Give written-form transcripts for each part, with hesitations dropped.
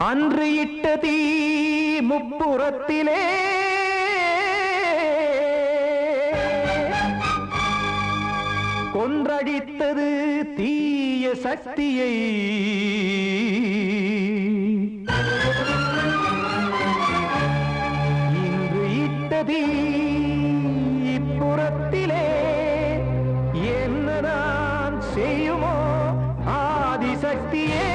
அன்று இட்ட தீ முப்புறத்திலே கொன்றடித்தது தீய சக்தியை. இன்று இட்ட தீ இப்புறத்திலே என்ன நான் செய்யுமோ ஆதிசக்தியே.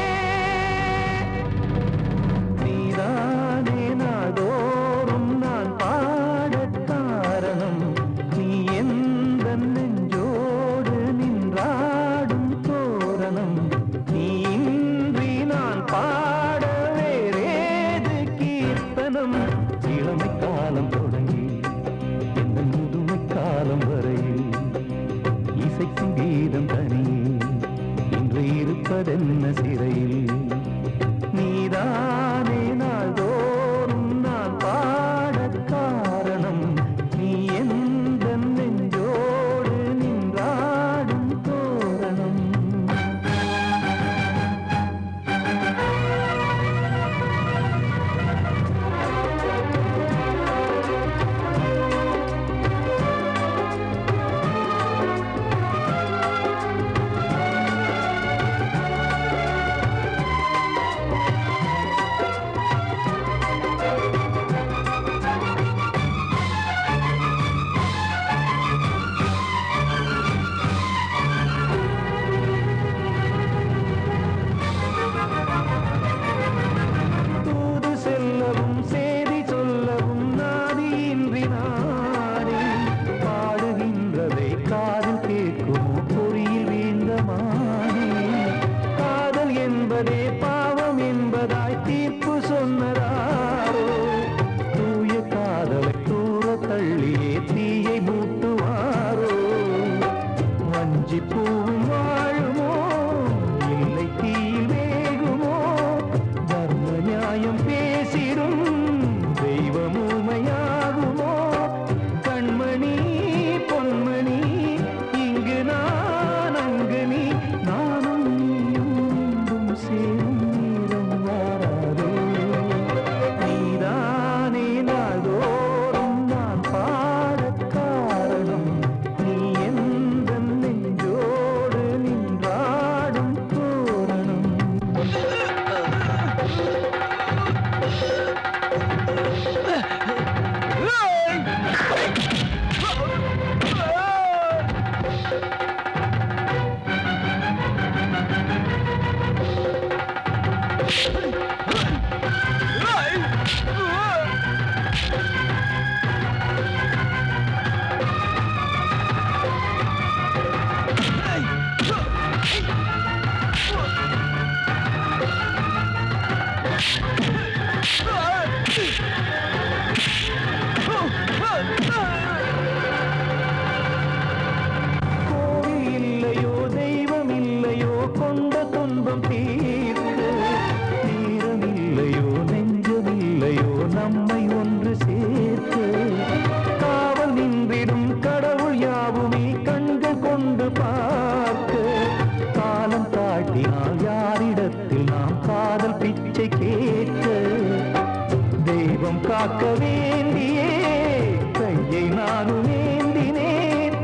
நீதானே நாடோறும் நான் பாடக் காரணம். நீ எந்த நெஞ்சோடு நின்றாடும் தோரணம். நீ இன்றி நான் பாட வேறேது கீர்த்தனம். இளமை காலம் தொடங்கி எந்த முதுமை காலம் வரையில் இசைக்கும் கீதம் தனியே இன்று இருப்பதென்ன சிறையில். நீதானே நாள்தோறும் நான் பாடக் காரணம். நீ எந்த நெஞ்சோடு நின்றாடும் தோரணம். பாவம் என்பதாய் தீர்ப்பு சொன்னதாரோ. தூய காதலை தூர தள்ளியே தீயை மூட்டுவாரோ. வஞ்சி பூவும் வாழுமோ இல்லை தீயில் வேகுமோ. தர்ம நியாயம் பேசிடும் தெய்வம் ஊமையாகுமோ. கண்மணி பொன்மணி இங்கு நான் அங்கு நீ நானும் சேரும் நீரம் வாராதோ. நீதானே நாள்தோறும் நான் பாடக் காரணம். நீ எந்த நெஞ்சோடு நின்றாடும் தோரணம். கோவில் இல்லையோ தெய்வம் இல்லையோ கொண்ட துன்பம் தீர்க்க. நேரம் இல்லையோ நெஞ்சம் இல்லையோ நம்மை ஒன்று சேர்க்க. காவல் நின்றிடும் கடவுள் யாவுமே கண்கள் கொண்டு பார்க்க. காலம் தாட்டினால் யாரிடத்தில் நாம் காதல் பிச்சை கேட்க. தெய்வம் காக்க வேண்டியே கையை நானும் ஏந்தினேன்.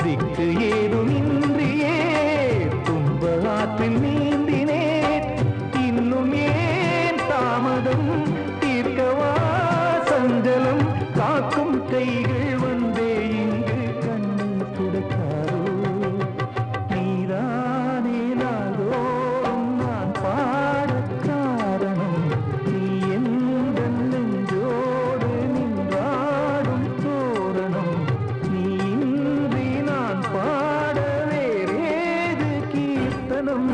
திக்கு ஏதுமின்றியே துன்ப ஆற்றில் நீந்தினேன். இன்னும் ஏன் தாமதம் தீர்க்கவா சஞ்சலம். காக்கும் கைகள் வந்தே இங்கு கண்ணீர் துடைக்காரோ. நீதானே நாள்தோறும் நான் பாடக் காரணம். நீ எந்த நெஞ்சோடு நின்றாடும் தோரணம். நீ இன்றி நான் பாட வேறேது கீர்த்தனம்.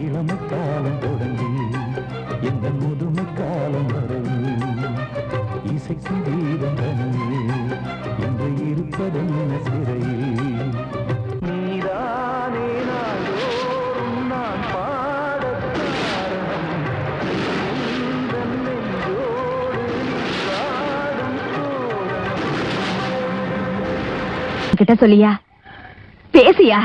இளமை காலம் தொடங்கி எந்த முதுமை காலம் வரையில் இசைக்கும் கீதம் தனியே இன்று இருப்பதென்ன சிறையில். நீதானே நாள்தோறும் நான் பாடக் காரணம். எந்த நெஞ்சோடு நின்றாடும் தோரணம். கிட்ட சொல்லியா பேசியா.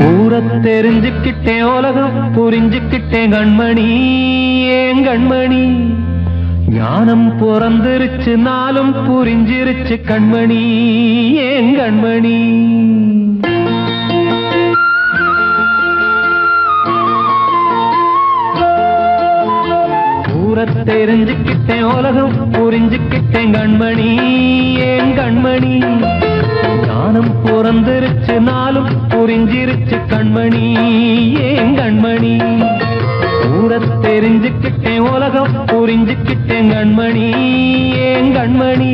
ஊரத் தெரிஞ்சுக்கிட்டேன் உலகம் புரிஞ்சுக்கிட்டேன் கண்மணி ஏன் கண்மணி ஞானம் பிறந்திருச்சு நாளும் புரிஞ்சிருச்சு கண்மணி ஏன் கண்மணி ஊரத் தெரிஞ்சுக்கிட்டேன் உலகம் புரிஞ்சுக்கிட்டேன் கண்மணி ஏன் கண்மணி ஞானம் பிறந்திருச்சு நாளும் புரிஞ்சிருச்சு கண்மணி ஏன் கண்மணி ஊரத் தெரிஞ்சுக்கிட்டேன் உலகம் புரிஞ்சுக்கிட்டேன் கண்மணி ஏன் கண்மணி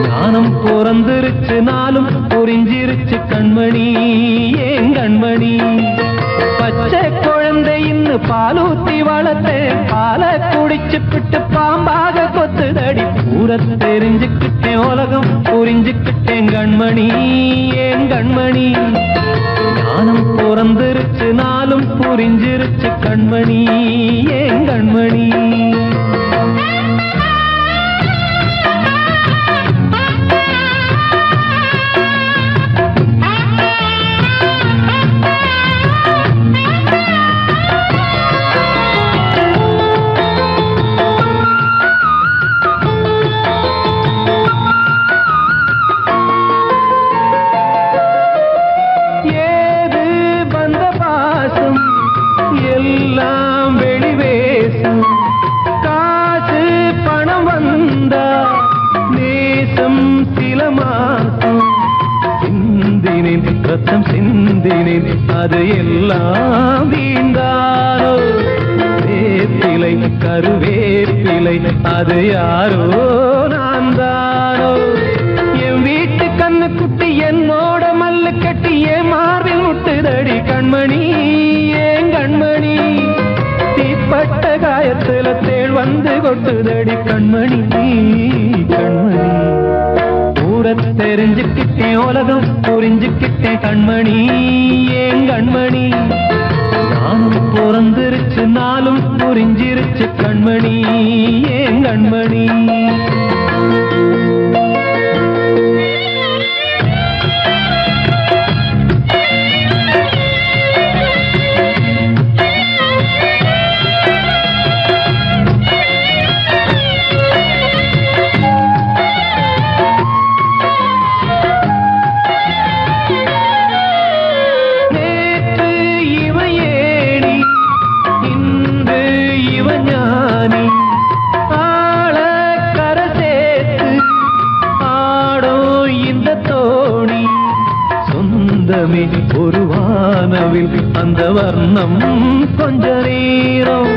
ஞானம் பிறந்திருச்சு நாளும் புரிஞ்சிருச்சு கண்மணி ஏன் கண்மணி பச்சை குழந்தை இன்னும் பாலூத்தி வளர்த்தேன் பாலை குடிச்சு பிட்டு பாம்பாக கொத்துதடி ஊரத் தெரிஞ்சுக்கிட்டேன் உலகம் புரிஞ்சுக்கிட்டேன் கண்மணி ஏன் கண்மணி ஞானம் பிறந்திருச்சு நாளும் புரிஞ்சிருச்சு கண்மணி ஏன் கண்மணி எல்லாம் வெளிவேசம் காசு பணம் வந்தா நேசம் சில மாசம் சிந்தினேன் ரத்தம் சிந்தினேன் அது எல்லாம் வீண்டாரோ வேப்பிலை கருவேப்பிலை அது யாரோ நான் தானோ என் வீட்டு கண்ணு குட்டி என்னோட மல்லு கட்டி என் மார்பில் முட்டுதடி கண்மணி ஏன் கண்மணி தீப்பட்ட காயத்துல தேள் வந்து கொட்டுதடி கண்மணி கண்மணி ஊரத் தெரிஞ்சுக்கிட்டேன் உலகம் புரிஞ்சுக்கிட்டேன் கண்மணி ஏன் கண்மணி ஞானம் பிறந்திருச்சு நாளும் புரிஞ்சிருச்சு கண்மணி ஏன் கண்மணி ஒரு வானவில் அந்த வர்ணம் கொஞ்ச நேரம்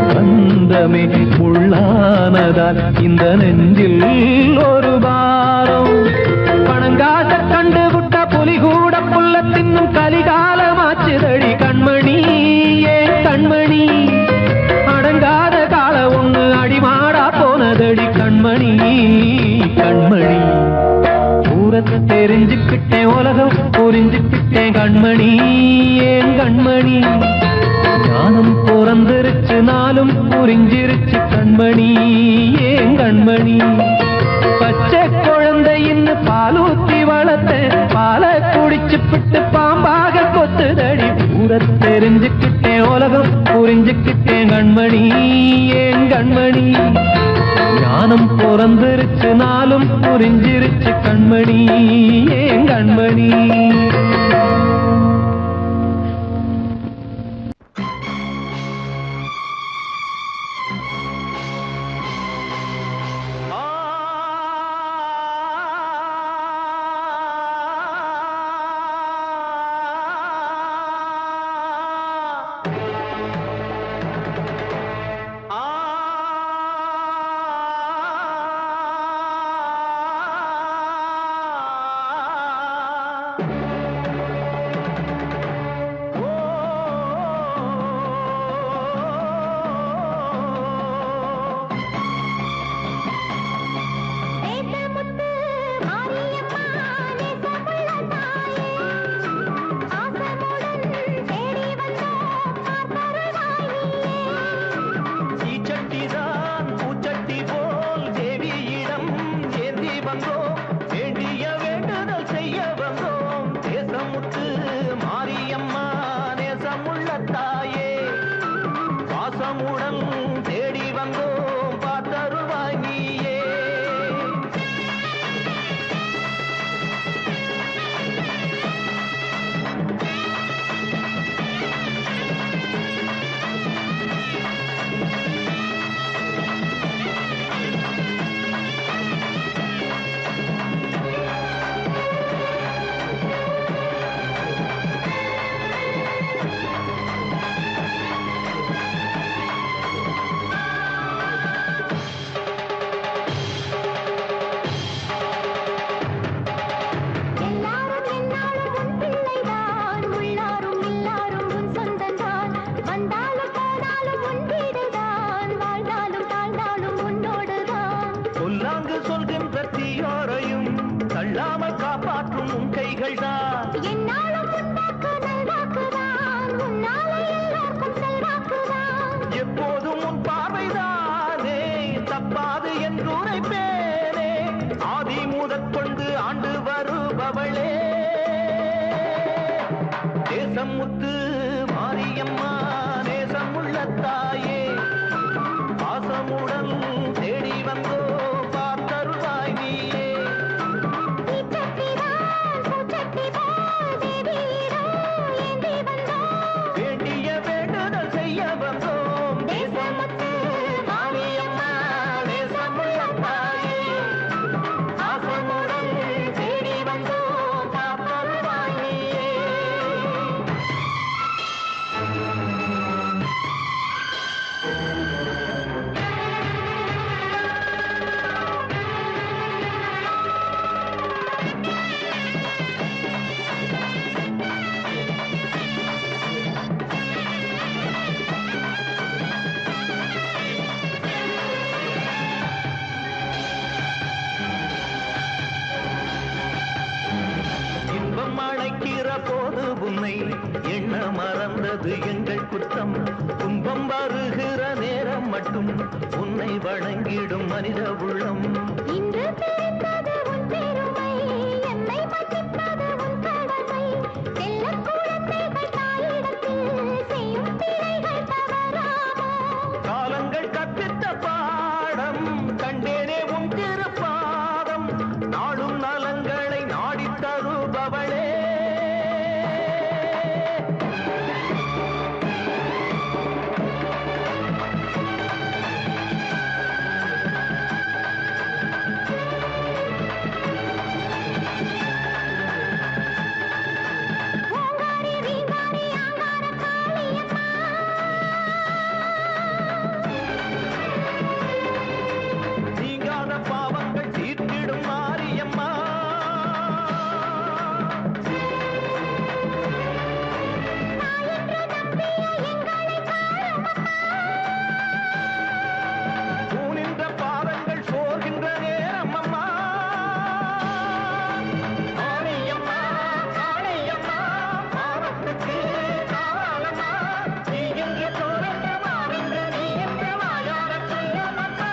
பந்தமே முள்ளானதால் இந்த நெஞ்சில் ஒரு பாரம் பணங்காட்ட கண்டு விட்ட புலி கூட புல்ல தின்னும் கலிகாலமாச்சுதடி கண்மணி ஏன் கண்மணி அடங்காத கால ஒண்ணு அடிமாடா போனதடி கண்மணி கண்மணி ஊரத் தெரிஞ்சுக்கிட்டேன் உலகம் புரிஞ்சுக்கிட்டேன் கண்மணி ஏன் கண்மணி ஞானம் பிறந்திருச்சு நாளும் புரிஞ்சிருச்சு கண்மணி ஏன் கண்மணி பச்சை குழந்தை இன்னும் பாலூத்தி வளர்த்தேன் பாலை குடிச்சு பிட்டு பாம்பாக கொத்துதடி ஊரத் தெரிஞ்சுக்கிட்டேன் உலகம் புரிஞ்சுக்கிட்டேன் கண்மணி ஏன் கண்மணி ஞானம் பிறந்திருச்சு நாளும் புரிஞ்சிருச்சு கண்மணி ஏன் கண்மணி பொய்கள் தான். என்னாலும் உன்னாக்கு நல்வாக்குதான், உன்னாலே எல்லாருக்கும் செல்வாக்குதான். எப்போதும் உன் பார்வைதானே தப்பாது என்று உரைப்பேனே. ஆதி முதற்கொண்டு ஆண்டு வருபவளே தேசம் முத்து மாரியம்மா, நேசம் உள்ள தாயே, பாசமுடன் தேடி வந்தோ பார்த்தருள்வாய் நீயே. வேண்டிய வேண்டுதல் செய்ய வந்தோம். தேசம் முத்து மாரியம்மா, நேசம் உள்ள தாயே, பாசமுடன் தேடி வந்தோ பார்த்தருள்வாய் நீயே. இன்பம் அழைக்கிற போது உன்னை எண்ண மறந்தது எங்கள் குற்றம். துன்பம் வருகிற நேரம் மட்டும் உன்னை வணங்கிடும் மனித உள்ளம். இன்று தெரிந்தது உன் பெருமை, என்னை மன்னிப்பது உன் கடமை. செல்லக் குழந்தைகள் தாயிடத்தில் செய்யும் பிழைகள் தவறாமோ? காலங்கள் கற்பித்த பாடம் கண்டேனே உன் திருப்பாதம். நாடும் நலங்களை நாடித் தருபவளே ஓங்காரி ரீங்காரி ஆங்கார காளியம்மா, நீங்காத பாவங்கள் தீர்த்திடும் மாரியம்மா. என்று நம்பிய எங்களை பாருமம்மா. தூணின்ற பாதங்கள் சோர்கின்ற நேரம் அம்மா. மாரியம்மா, காளியம்மா, பாவத்துக்கு காலம்மா. நீ என்று தோன்ற மாறின்ற நீ என்று வாயார சொல்லமம்மா.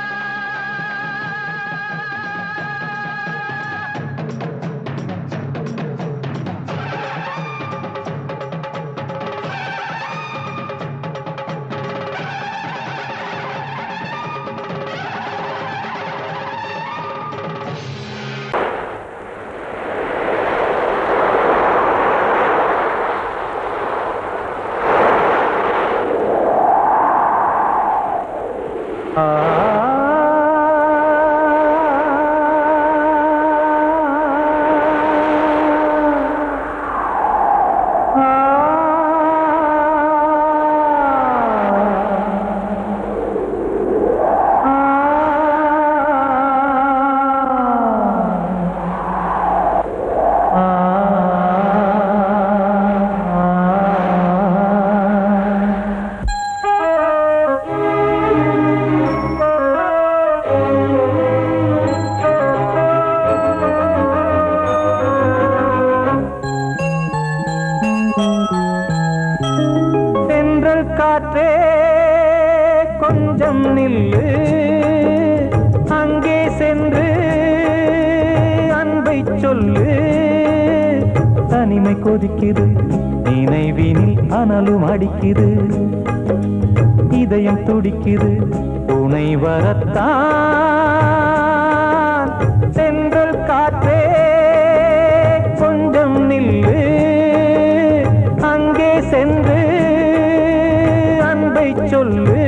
தென்றல் காற்றே கொஞ்சம் நில்லு, அங்கே சென்று அன்பை சொல்லு. தனிமை கொதிக்குது, நினைவினில் அனலும் அடிக்குது. இதயம் துடிக்குது, துணை வரத்தான். தென்றல் காற்றே கொஞ்சம் நில்லு, அங்கே சென்று அன்பை சொல்லு.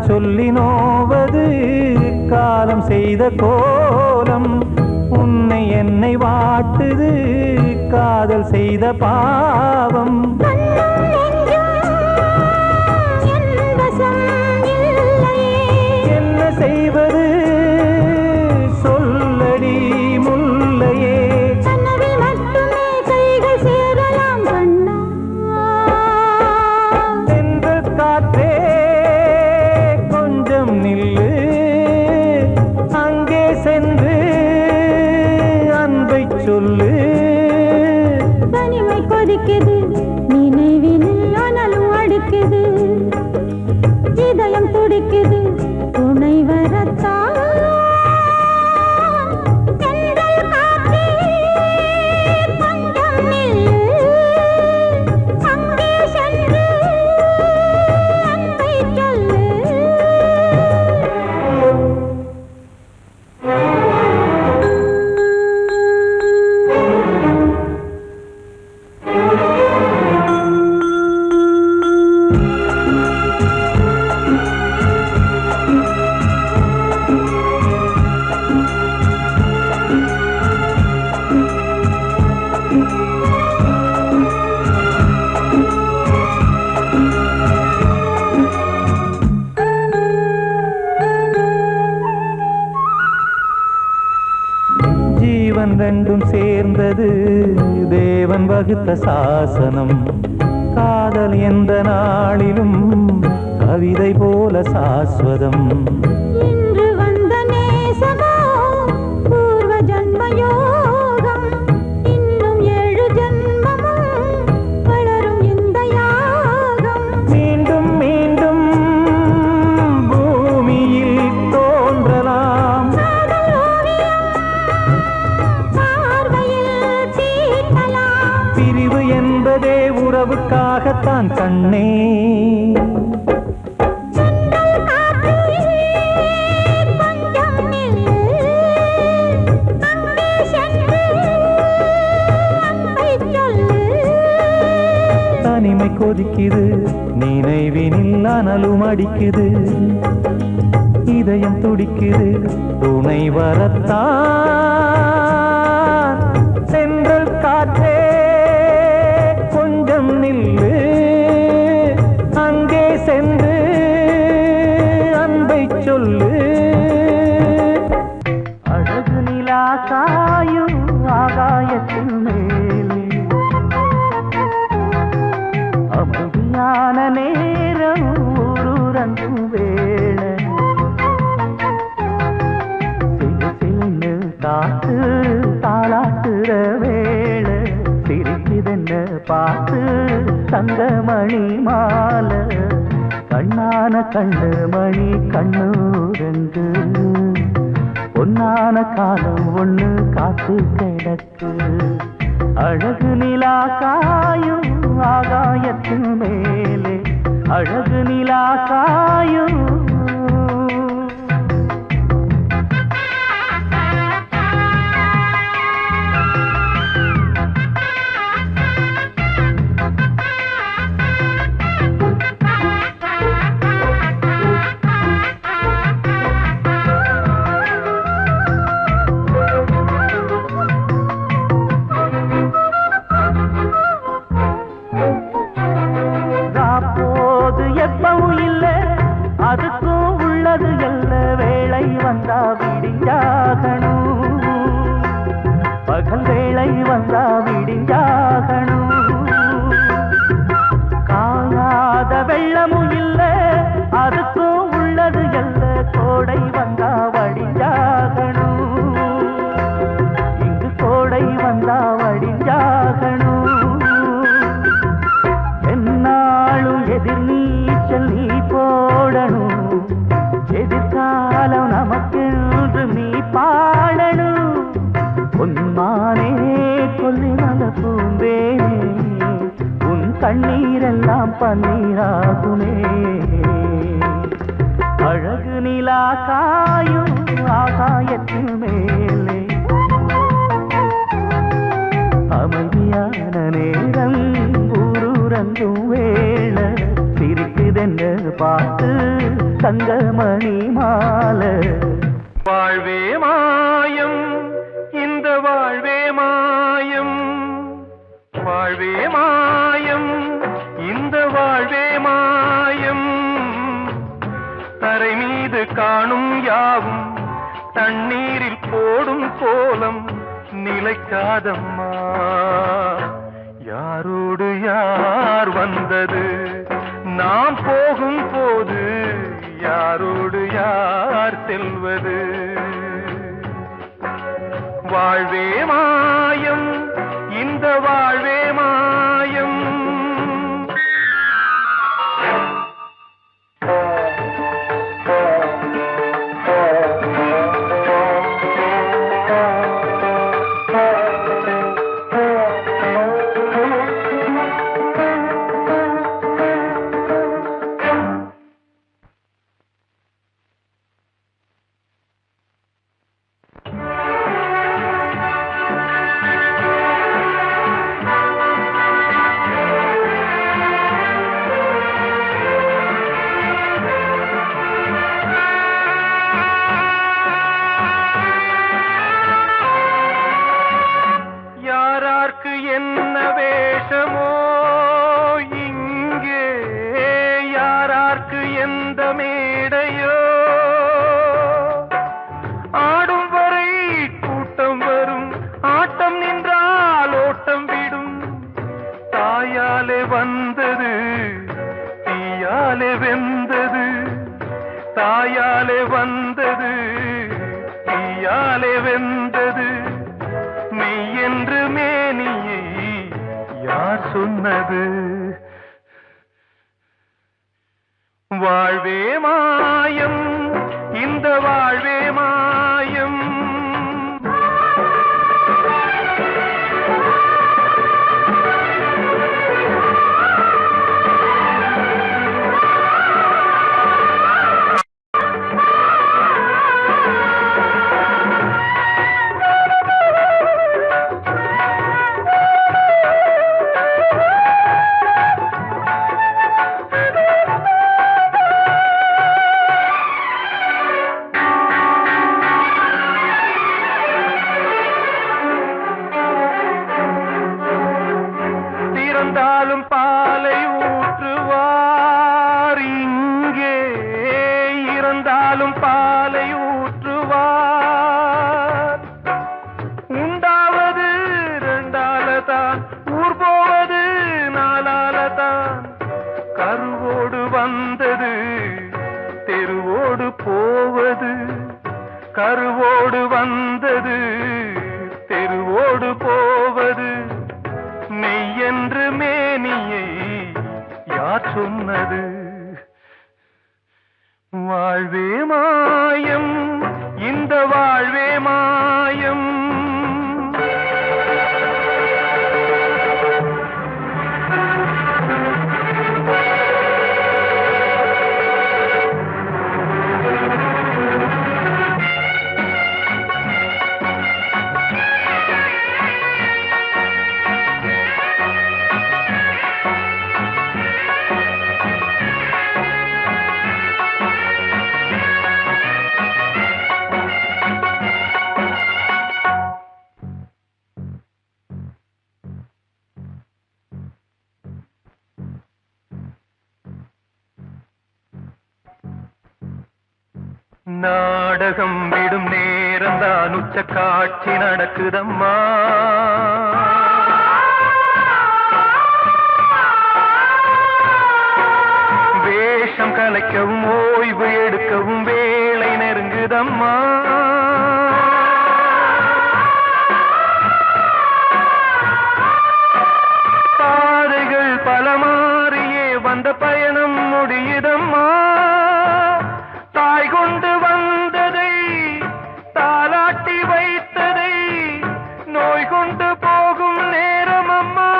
சொல்லி நோவது காலம் செய்த கோலம் உன்னை என்னை வாட்டுது காதல் செய்த பாவம் என்ன செய்வது சொல்லடி முல்லையே தென்றல் காற்றே கொஞ்சம் நில்லு அங்கே சென்று அன்பை சொல்லு தனிமை கொதிக்குது நினைவினில் ஆனாலும் அடிக்குது இதயம் துடிக்குது துணை வரத்தான் தென்றல் காற்றே கொஞ்சம் நில்லு அங்கே சென்று அன்பை சொல்லு ஜீவன் ரெண்டும் சேர்ந்தது தேவன் வகுத்த சாசனம் காதல் எந்த நாளிலும் கவிதை போல சாஸ்வதம் இன்று வந்த நேசமோ பூர்வ ஜன்ம யோகம் இன்னும் 7 ஜன்மமும் வளரும் இந்த யாகம் மீண்டும் மீண்டும் பூமியில் தோன்றலாம் காதல் ஓவியம் பார்வையில் தீட்டலாம் பிரிவு என்பதே உறவுக்காகத்தான் கண்ணே தென்றல் காற்றே கொஞ்சம் நில்லு அங்கே சென்று அன்பை சொல்லு தனிமை கொதிக்குது நினைவினில் அனலும் அடிக்குது இதயம் துடிக்குது துணை வரத்தான் தென்றல் காற்றே கொஞ்சம் நில்லு அங்கே சென்று அன்பை சொல்லு அழகு நிலா காயும் ஆகாயத்தின் மேலே அமைதியான நேரம் ஊரூரங்கும் வேளை சிறு காத்து தாளாட்டுற வேளை சிரிக்குதென்ன பார்த்து தங்கமணி மாலை கண்ணான கண்ணு மணி கண்ணூரங்கு பொன்னான காலம் ஒண்ணு காத்து கிடக்கு அழகு நிலா காயும் ஆகாயத்தின் மேலே அழகு நிலா காயும் போது எப்பவும் இல்ல அதுக்கும் உள்ளது எல்ல வேளை வந்தா விடிஞ்சாகணும் பகல் வேளை வந்தா விடிஞ்சாகணும் காணாத வெள்ளமும் இல்ல அதுக்கும் உள்ளது எல்ல கோடை வந்தா வடிஞ்சாகணும் இங்கு கோடை வந்தா வடிஞ்சாகணும் என்னாலும் எதிர் நீச்சல் நீ போடணும் எதிர்காலம் நமக்கென்று நீ பாடணும் பொன்மானே கொல்லிமல பூந்தேனே உன் கண்ணீரெல்லாம் பன்னீராகுமே அழகு நிலா காயும் ஆகாயத்தின் மேலே அமைதியான நேரம் ஊரூரங்கும் வேளை சிரிக்குதென்ன பார்த்து தங்கமணி மாலை காணும் யாவும் தண்ணீரில் போடும் கோலம் நிலைக்காதம்மா. யாரோடு யார் வந்தது நாம் போகும் போது, யாரோடு யார் செல்வது? வாழ்வே மாயம், இந்த வாழ்வே மாயம். என்ன வேஷமோ இங்கே, யாரார்க்கு எந்த மேடையோ, ஆடும் வரை கூட்டம் வரும், ஆட்டம் நின்றால் ஓட்டம் விடும். தாயாலே வந்தது தீயாலே வெந்தது, தாயாலே வந்தது தீயாலே வெந்தது. மெய் என்று மேனியை யார் சொன்னது? வாழ்வே மாயம், இந்த வாழ்வே மாயம். இறந்தாலும் பாலை ஊற்றுவார் இங்கே, இறந்தாலும் பாலை ஊற்றுவார். உண்டாவது ரெண்டாலதான், ஊர் போவது நாலாலதான். கருவோடு வந்தது தெருவோடு போவது, கருவோடு வந்தது தெருவோடு போவது. மெய் என்று மேனியை யார் சொன்னது? வாழ்வே மாயம், இந்த வாழ்வே மாயம். நாடகம் விடும் நேரம்தான் உச்ச காட்சி நடக்குதம்மா. வேஷம் கலைக்கவும் ஓய்வு எடுக்கவும் வேளை நெருங்குதம்மா. பாதைகள் பல மாறியே வந்த பயணம் முடியுதம்மா. தாய் கொண்டு வந்ததை தாலாட்டி வைத்ததை நோய் கொண்டு போகும் நேரம் அம்மா.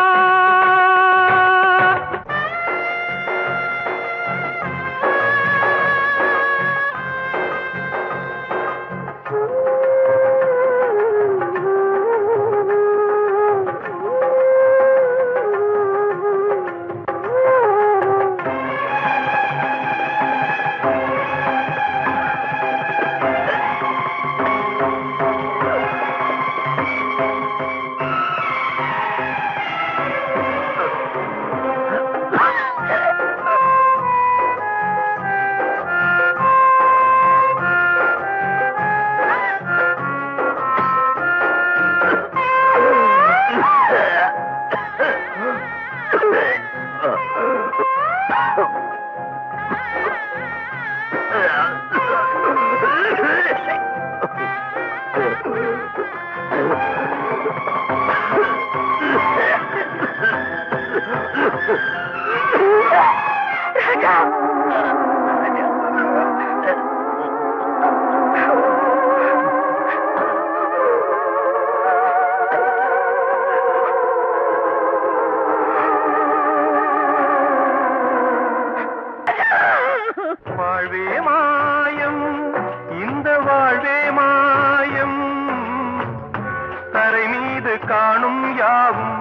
காணும் யாவும்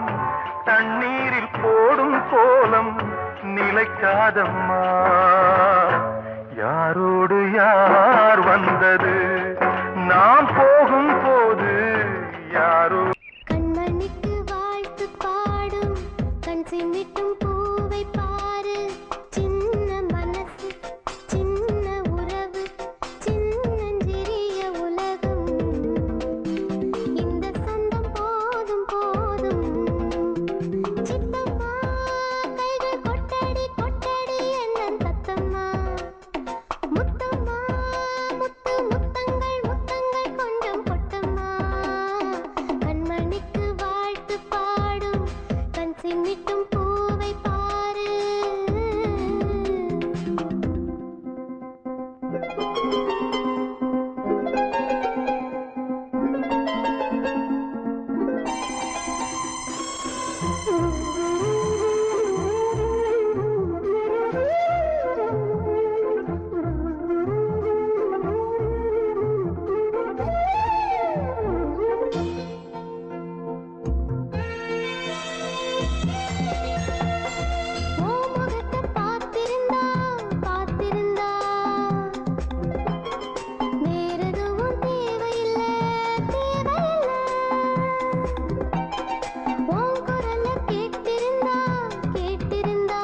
தண்ணீரில் போடும் கோலம் நிலைக்காதம்மா. யாரோடு யார் வந்தது நாம் போகும் போது யாரோ. கண்மணிக்கு வாழ்த்து பாடும் கண் சிமிட்டும் பூவை பாரு. சின்ன மனசு சின்ன உறவு சின்னஞ்சிறிய உலகம். இந்த சொந்தம் போதும் போதும். சித்தம்மா கைகள் கொட்டடி கொட்டடி என்னன் தத்தம்மா. முத்தம்மா முத்து முத்தங்கள் முத்தங்கள் கொஞ்சம் கொட்டம்மா. கண்மணிக்கு வாழ்த்து பாடும் கண் சிமிட்டும் பூவை பாரு. ஓ முகத்தை பார்த்திருந்தா பார்த்திருந்தா வேறெதுவும் தேவையில்லை தேவையில்லை. உன் குரலை கேட்டிருந்தா கேட்டிருந்தா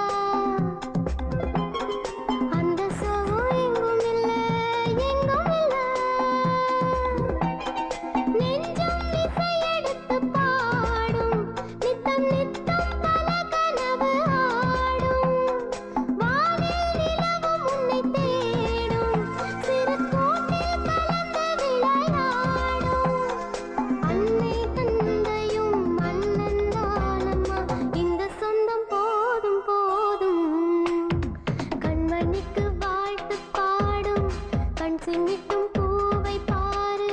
அந்த சுகம் எங்கும் இல்லை எங்கும் இல்லை. நெஞ்சம் இசை எடுத்து பாடும் நித்தம் நித்தம் பல கனவு ஆடும். வானில் நிலவும் உன்னை தேடும் சிறு கூட்டில் கலந்து விளையாடும். அன்னை தந்தையும் அண்ணன் தானம்மா. இந்த சொந்தம் போதும் போதும். கண்மணிக்கு வாழ்த்து பாடும் கண் சிமிட்டும் பூவை பாரு.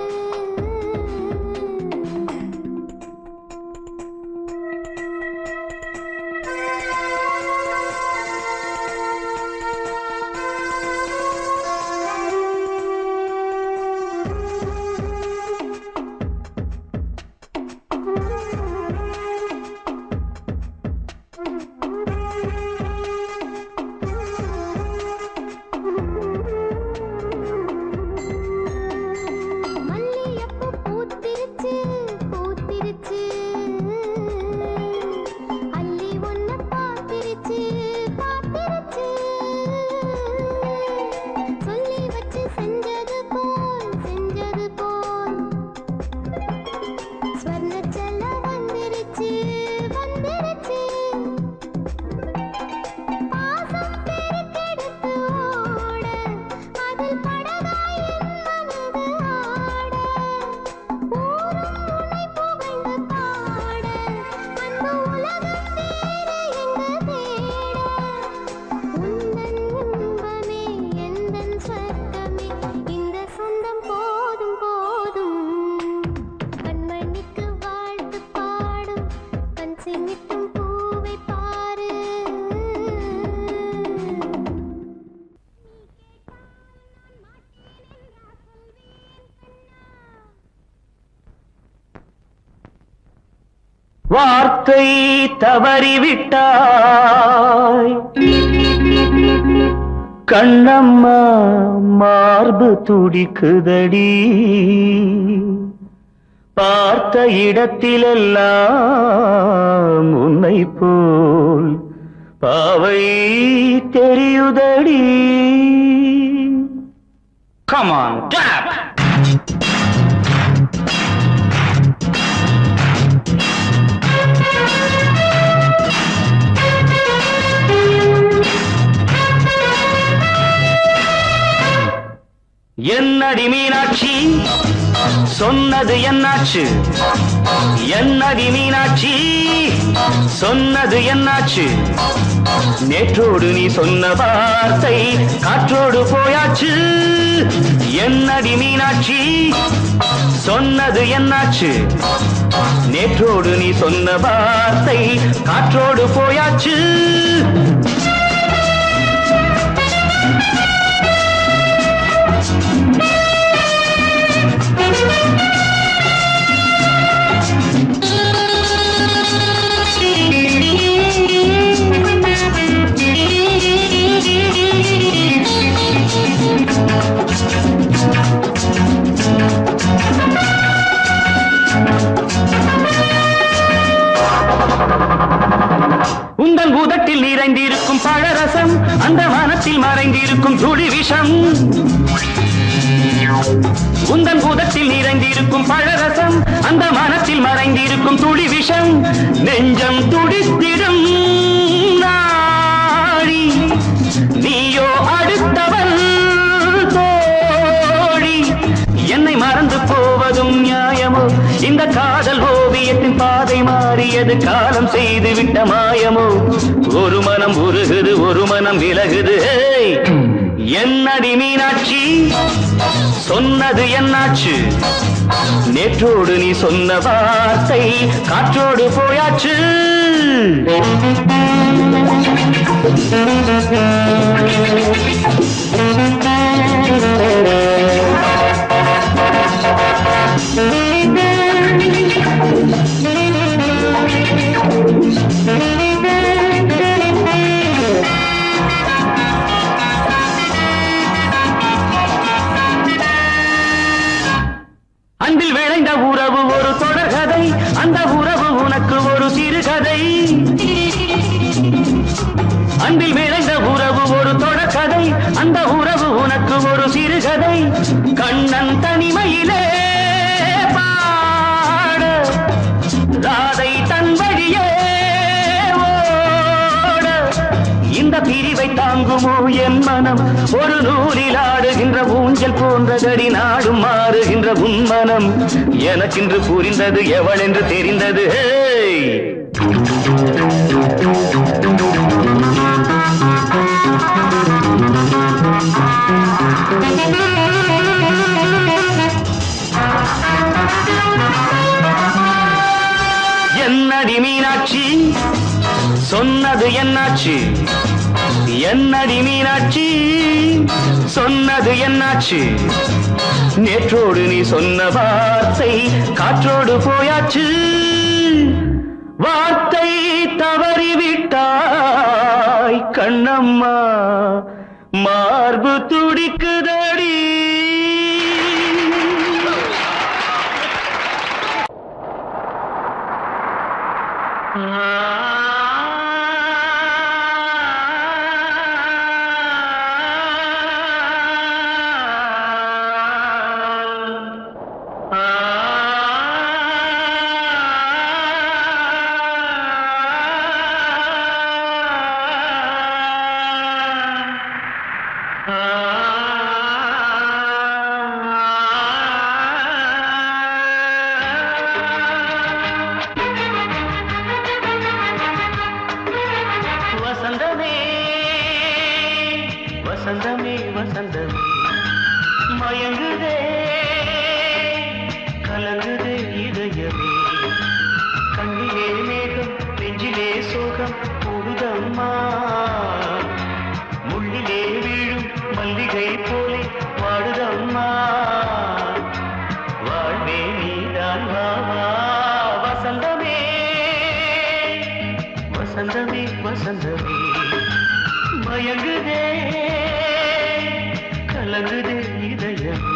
மல்லிகைப்பூ பூத்திருச்சு பூத்திருச்சு. அள்ளி ஒன்ன பார்த்திருச்சு பார்த்திருச்சு. சொல்லி வச்சு செஞ்சது போல் செஞ்சது போல். ஸ்வர்ணச்சல வந்துருச்சு வந்துருச்சு. பாசம் பெருக்கெடுத்து ஓட அதில் படகாய் என் மனது ஆட. ஊரும் உன்னை புகழ்ந்து பாட அந்த உலகம் வேறு எங்கு தேட. உந்தன் இன்பமே எந்தன் சொர்க்கமே இந்த சொந்தம் போதும் போதும். கண்மணிக்கு வாழ்த்து பாடும் கண் சிமிட்டும் பூவை பாரு. வார்த்தை தவறிவிட்டாய் கண்ணம்மா மார்பு துடிக்குதடி. பார்த்த இடத்திலெல்லாம் உன்னை போல் பாவை தெரியுதடி. Come on, clap! என்னடி மீனாட்சி சொன்னது என்னாச்சு? என்னடி மீனாட்சி சொன்னது என்னாச்சு? நேற்றோடு நீ சொன்ன வார்த்தை காற்றோடு போயாச்சு. என்னடி மீனாட்சி சொன்னது என்னாச்சு? நேற்றோடு நீ சொன்ன வார்த்தை காற்றோடு போயாச்சு. மறைந்திருக்கும் துளி விஷம் உந்தன் பூதத்தில் நிறைந்திருக்கும் பழரசம் அந்த மனத்தில் மறைந்திருக்கும் துளி விஷம் நெஞ்சம் துடித்திடும் நாடி நீயோ அடுத்தவன் தோழி என்னை மறந்து போவதும் நியாயமோ இந்த காதல் ஓவியத்தின் பாதை மாறியது காலம் செய்து விட்ட மாயமோ ஒரு மனம் உருகுது ஒரு மனம் விலகுது என்னடி மீனாட்சி சொன்னது என்னாச்சு நேற்றோடு நீ சொன்ன வார்த்தை காற்றோடு போயாச்சு அன்பில் விளைந்த உறவு ஒரு தொடர்கதை அந்த உறவு உனக்கு ஒரு சிறுகதை அன்பில் விளைந்த உறவு ஒரு தொடர்கதை அந்த உறவு உனக்கு ஒரு சிறுகதை கண்ணன் தனிமையிலே பாட ராதை தன் வழியே ஓட இந்த பிரிவை தாங்குமோ என் மனம் ஒரு நூலில் ஆடுகின்ற ஊஞ்சல் போன்றதடி நாடும் மாறுகின்ற உன்மனம் எனக்கென்று புரிந்தது எவள் என்று தெரிந்தது என்னடி மீனாட்சி சொன்னது என்னாச்சு என்னடி மீனாட்சி சொன்னது என்னாச்சு நேற்றோடு நீ சொன்ன வார்த்தை காற்றோடு போயாச்சு வார்த்தை தவறிவிட்டாய் கண்ணம்மா மார்பு துடிக்குதடி வசந்தமே வசந்தமே வசந்தமே மயங்குதே கலங்குதே இதயமே கண்ணிலே மேகம் நெஞ்சிலே சோகம் போகுதம்மா முள்ளிலே வீழும் மல்லிகை போலே வாடுதம்மா வாழ்வே நீதான் வாவா வசந்தமே வசந்தமே வசந்தமே மயங்குதே கலங்குதே இதயமே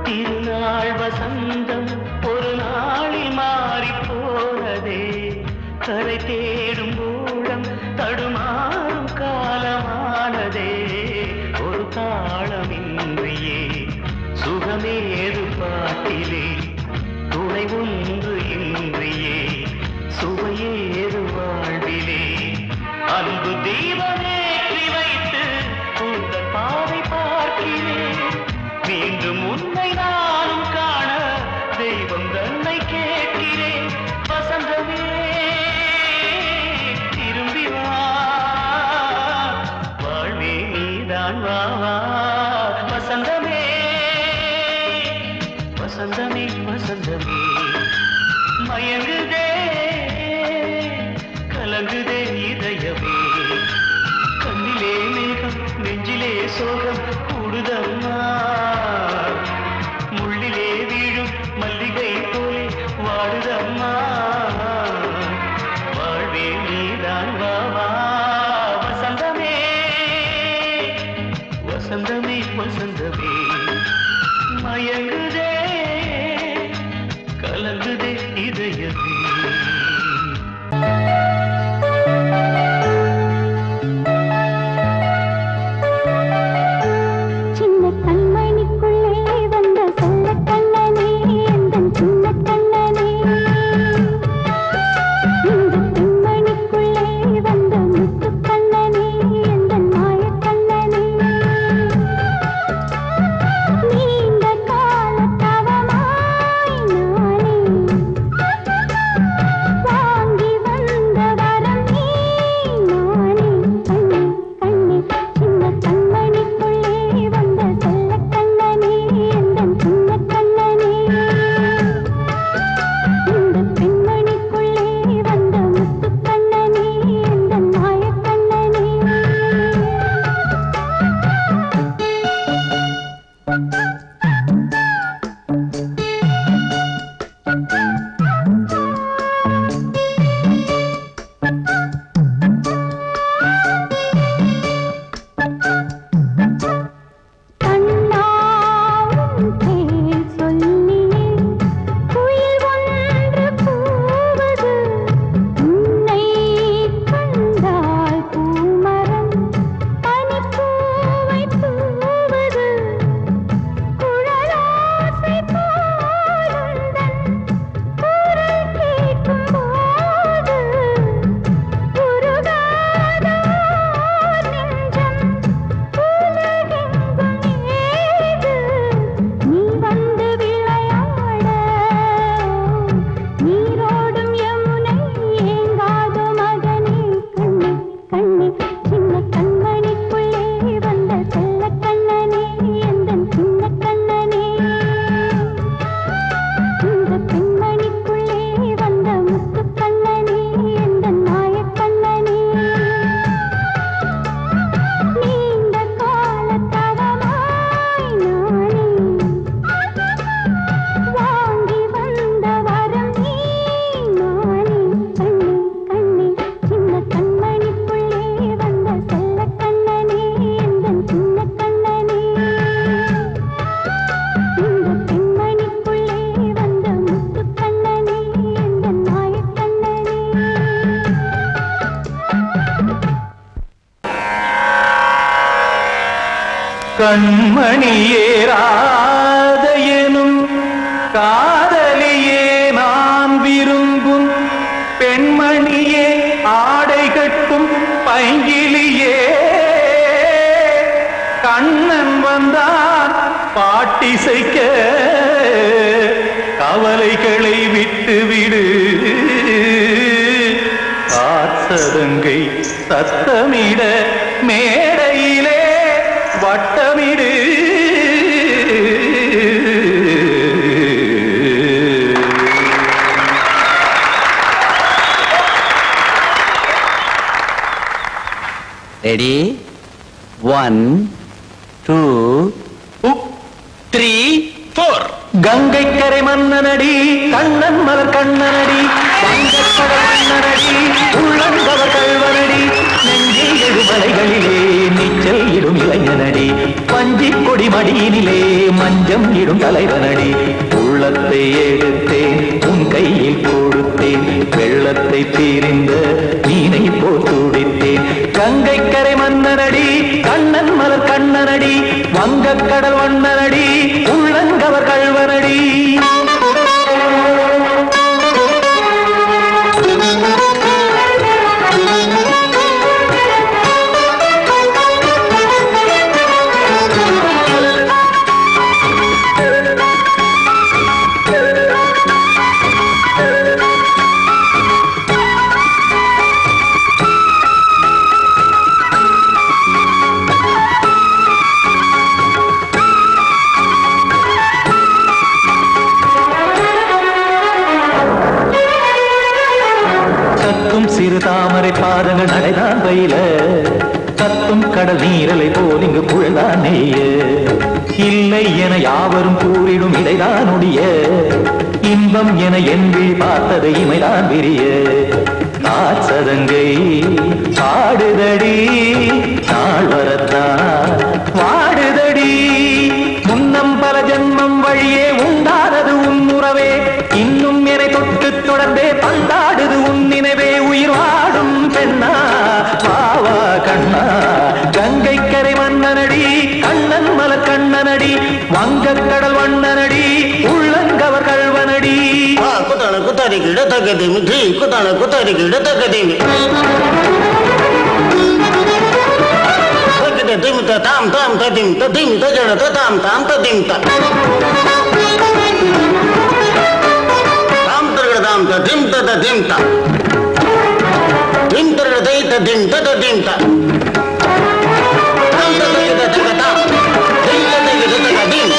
திருநாள் வசந்தம் ஒரு நாளில் மாறி போனதே கரை தேடும் ஊழம் தடுமாறும் காலமானதே ஒரு தாளமின்றியே சுகமேது பாட்டிலே துணை ஒன்று இன்றியே சுவையேது வாழ்விலே அன்பு தீபமேற்றி வைத்து உங்கள் பாதை பார்க்கிறேன் மீண்டும் உன்னை நானும் காண தெய்வம் தன்னை கேட்கிறேன் வசந்தமே திரும்பி வா வாழ்வே நீதான் வா வசந்தமே வசந்தமே வசந்தமே மயங்குதே சோகம் கூடுதம்மா முள்ளிலே வீழும் மல்லிகை போலே வாடுதம்மா வாழ்வே நீதான் வாவா வசந்தமே வசந்தமே வசந்தமே மயங்குதே கலங்குதே இதயமே கண்மணியேராதையனும் காதலியே நான் விரும்பும் பெண்மணியே ஆடை கட்டும் பைங்கிலியே கண்ணன் வந்தான் பாட்டிசைக்க கவலைகளை விட்டுவிடு காத்ததங்கை சத்தமிட மேடையிலே வட்டமிடு ரெடி 1 2 3 4 கங்கை கரை மன்னனடி கண்ணன் மலர் கண்ணனடி வங்கக்கடல் மன்னனடி உள்ளங்கவ கல்வனடி நெஞ்சில் எழுமலைகளிலே நீச்சல் இடும் இளைஞனடி பஞ்சி கொடி மடியினிலே மஞ்சம் இடும் தலைவனடி உள்ளத்தை எடுத்தேன் உன் கையில் கொடுத்தேன் வெள்ளத்தை தீரிந்த மீனை போல் துடித்தேன் கங்கை கரை மன்னனடி கண்ணன் மலர் கண்ணனடி வங்கக்கடல் வண்ணனடி உள்ளங்கவர் கல்வனடி துன்பம் கடல் நீரலை போல் இங்கு புழதான் நெய்ய இல்லை என யாவரும் கூறிடும் இடைதான் உடைய இன்பம் என என்பி பார்த்தது இமைதான் விரிய சதங்கை பாடுதடி நாள் வரத்தான் வாடுதடி முன்னம் பல ஜென்மம் வழியே உண்டானது உன் உறவே இன்னும் என்னை தொட்டு தொடர்ந்தே பந்தாடுது உன் நினைவே உயிர் வாடும் பெண்ணா பாவா கண்ணா கங்கை கரை மன்னனடி கண்ணன் மலர் கண்ணனடி வங்கக் கடல் வண்ணனடி உள்ளங்கவர் கல்வனடி குத்தான குத்தாரிக்கு இடத்தக்கதிமி ட்ரீ குத்தான குத்தாரிக்கு இடத்தக்கதிமி திமித்த தாம் தாம் ததிம் ததிம் தஜட தாம் தாம் ததிம் தாம் தரகட தாம் ததிம் ததிம் தாம் திம் தரகட தை ததிம் ததிம் தாம் தாம் ததிம் ததிம் தாம் திம் ததிம் ததிம்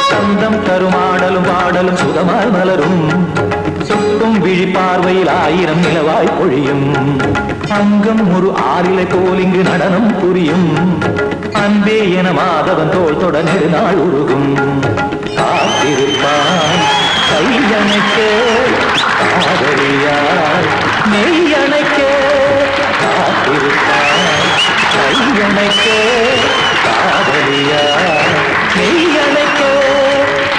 சந்தம் தருமாடலும் பாடலும் சுகமாய் மலரும் சுட்டும் விழி பார்வையில் ஆயிரம் நிலவாய் பொழியும் அங்கம் ஒரு ஆறிலை போல் இங்கு நடனம் புரியும் அன்பே என மாதவன் தோள் தொட நெடுநாள் உருகும் காத்திருப்பான் கையணைக்க காதலியார் மெய்யணைக்க காத்திருப்பான் கையணைக்க காதலியார் மெய்யணைக்க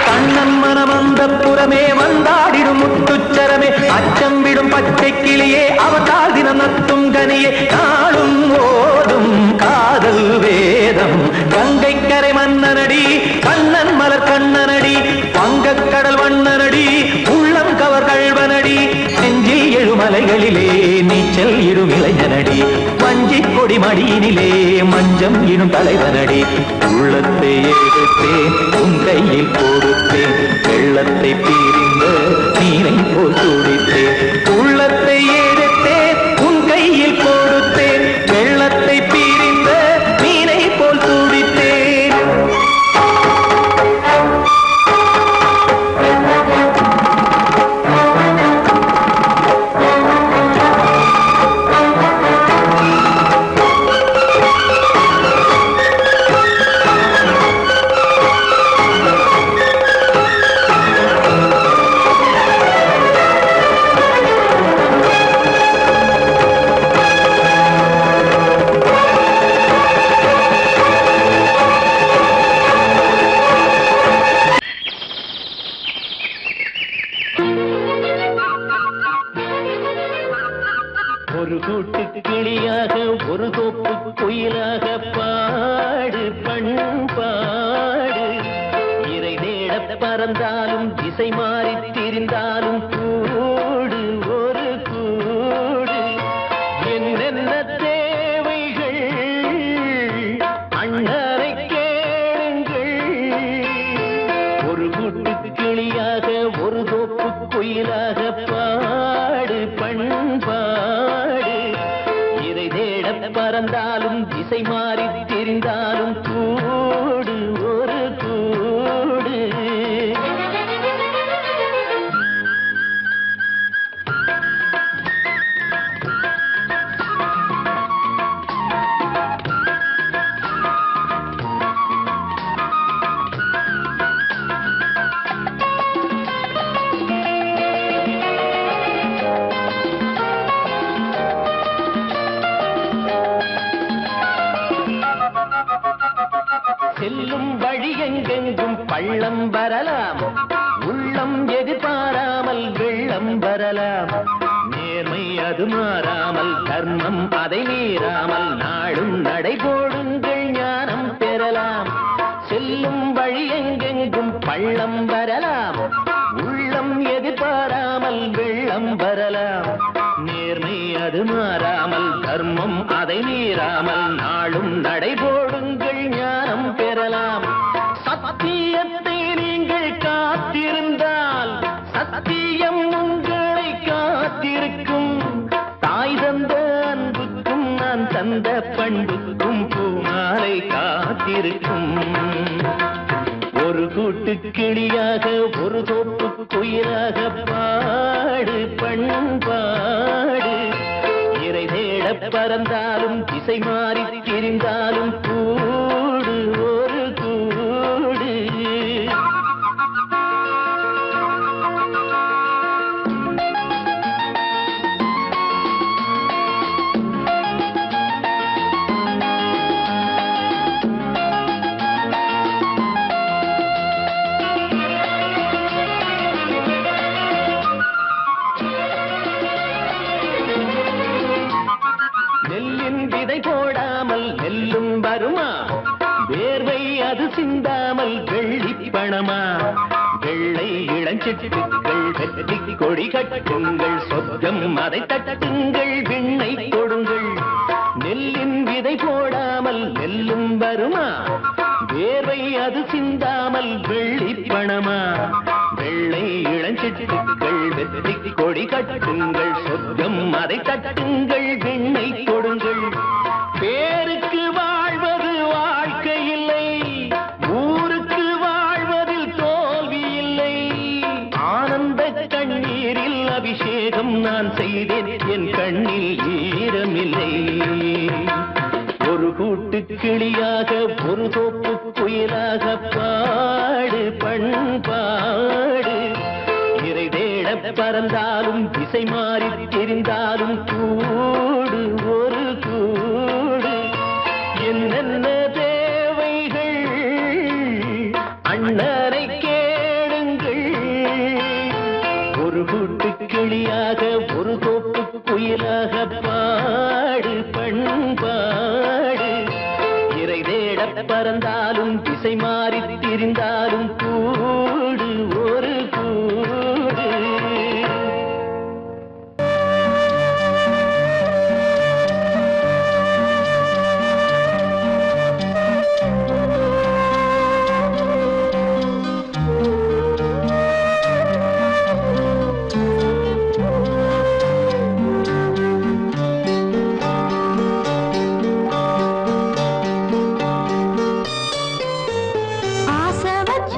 கண்ணன் மனமந்த புறமே வந்தாடிடும் முத்துச்சரமே அச்சம் விடும் பச்சை கிளியே அவதால் தினம் நத்தும் கனியே நாளும் ஓதும் காதல் வேதம் கங்கை கரை மன்னனடி கண்ணன் மலர் கண்ணனடி வங்கக் கடல் வண்ணனடி உள்ளம் கவர் கல்வனடி நெஞ்சில் எழுமலைகளிலே நீச்சல் இடும் இளைஞனடி வஞ்சி கொடி மடியினிலே மஞ்சம் இடும் தலைவனடி உள்ளத்தை எடுத்தேன் உன் கையில் கொடுத்தேன் வெள்ளத்தை பிரிந்த நீரை போல் துடித்தேன் உள்ளத்தை எடுத்தேன் உன் கையில் கொடுத்தேன் வெள்ளத்தை பிரிந்த நீரை போல் துடித்தேன் ஒரு கூட்டு கிளியாக ஒரு தோப்பு குயிலாக பாடு பண்பாடு இறை தேட பறந்தாலும் திசை மாறி திரிந்தாலும் கூடு ஒரு கூடு என்னென்ன தேவைகள் அண்ணரை கேளுங்கள் ஒரு கூட்டு கிளியாக ஒரு தோப்பு குயிலாக பாடு பண்பாடு இதை தேட பறந்தாலும் திசை மாறி தெரிந்தாலும் கூடு ஒரு கூடு செல்லும் வழி எங்கெங்கும் பள்ளம் வரலாம் உள்ளம் எதிர்பாராமல் வெள்ளம் வரலாம் நேர்மை அது மாறாமல் தர்மம் அதை மீறாமல் நாடும் நடைபோடுங்கள் ஞானம் பெறலாம் செல்லும் வழி எங்கெங்கும் பள்ளம் வரலாம் உள்ளம் எதிர்பாராமல் வெள்ளம் வரலாம் நேர்மை அது மாறாமல் தர்மம் அதை மீறாமல் நாளும் நடைபோடுங்கள் ஞானம் பெறலாம் சத்தியத்தை நீங்கள் காத்திருந்தால் சத்தியம் உங்களை காத்திருக்கும் தாய் தந்த அன்புக்கும் நான் தந்த பண்புக்கும் பூமாலை காத்திருக்கும் ஒரு கூட்டு கிளியாக ஒரு தோப்பு குயிலாக பாடு பண்பாடு இறை தேட பறந்தாலும் திசை மாறி திரிந்தாலும் கூடு ஒரு கூடு போடாமல் நெல்லும் வருமா வேர்வை அது சிந்தாமல் வெள்ளி பணமா வெள்ளை இளஞ்சிட்டுக்கள் வெற்றி கொடி கட்டுங்கள் சொர்க்கம் அதை தட்டுங்கள் விண்ணை கொடுங்கள் நெல்லின் விதை போடாமல் நெல்லும் வருமா வேர்வை அது சிந்தாமல் வெள்ளி பணமா வெள்ளை இளஞ்சிட்டுக்கள் வெற்றி கொடி கட்டுங்கள் சொர்க்கம் அதை தட்டுங்கள் விண்ணை கொடுங்கள் பேருக்கு வாழ்வது வாழ்க்கை இல்லை ஊருக்கு வாழ்வதில் தோல்வி இல்லை ஆனந்த கண்ணீரில் அபிஷேகம் நான் செய்தேன் என் கண்ணில் ஈரமில்லை ஒரு கூட்டு கிளியாக ஒரு தோப்பு குயிலாக பாடு பண்பாடு இறை தேட பறந்தாலும் திசை மாறி தெரிந்தாலும் கூடு ஒரு கூடு என்னென்ன தேவைகள் அண்ணனை கேளுங்கள் ஒரு கூட்டு கிளியாக ஒரு தோப்பு குயிலாக பாடு பண்பாடு இறை தேட பறந்தாலும் திசை மாறி திரிந்தாலும் கூடு ஒரு கூடு ஆசை வச்ச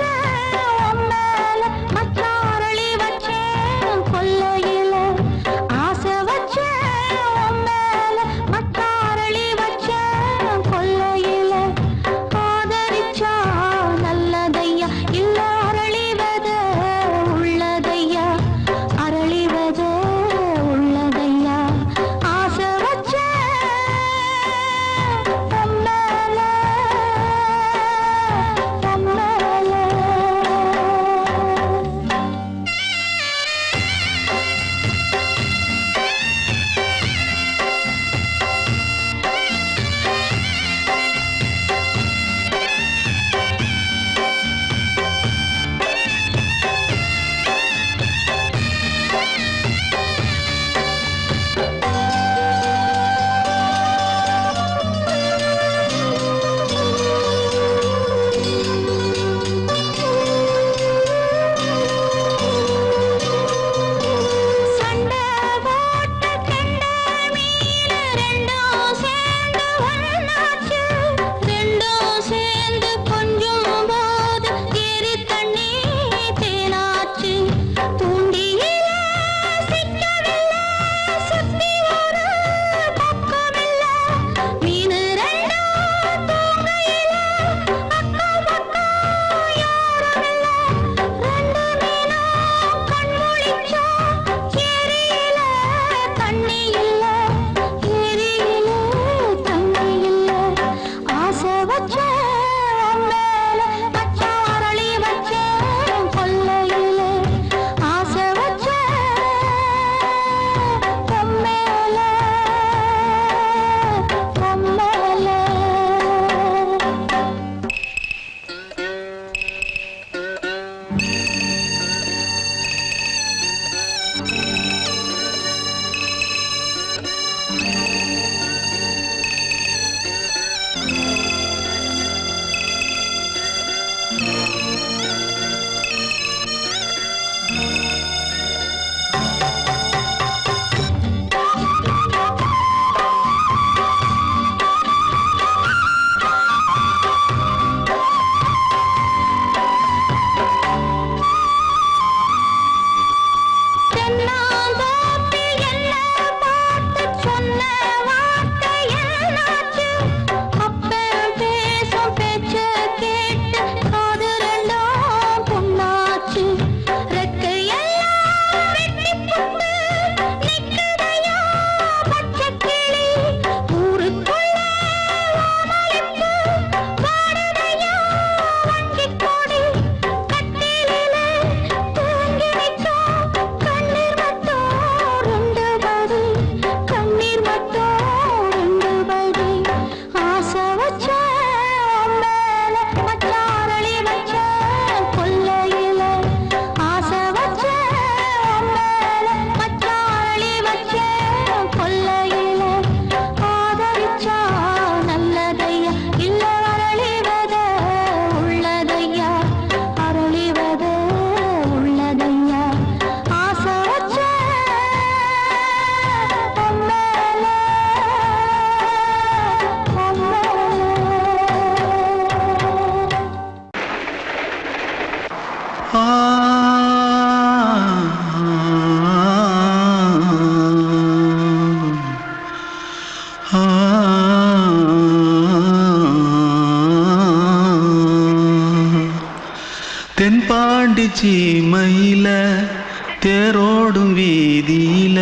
தேரோடும் வீதியில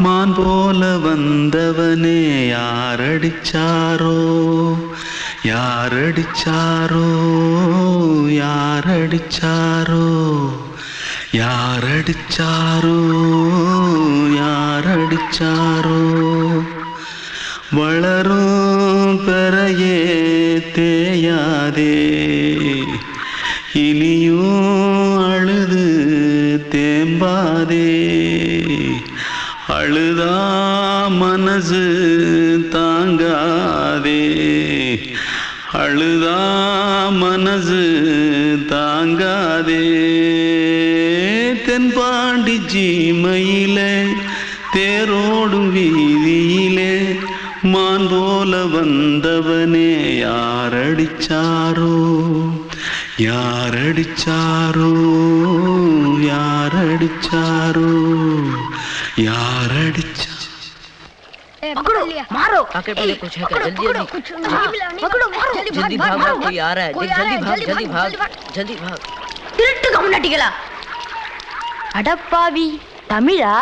மான் போல வந்தவனே யாரடிச்சாரோ யாரடிச்சாரோ யாரடிச்சாரோ யாரடிச்சாரோ யாரடிச்சாரோ வளரும் பெறையே தேயாதே இனியும் அழுது தேம்பாதே அழுதா மனசு தாங்காதே அழுதா மனசு தாங்காதே தென்பாண்டி சீமையிலே தேரோடும் வீதியிலே மான் போல வந்தவனே யாரடிச்சாரோ யாரடிச்சாரோ யாரடிச்சாரோ யாரடிச்சா पकड़ो मारो आके पहले कुछ है क्या जल्दी जल्दी पकड़ो मारो जल्दी भाग भाग कोई आ रहा है जल्दी भाग जल्दी भाग திருட்டு கம்முனட்டிகளா அடப்பாவி தமிழா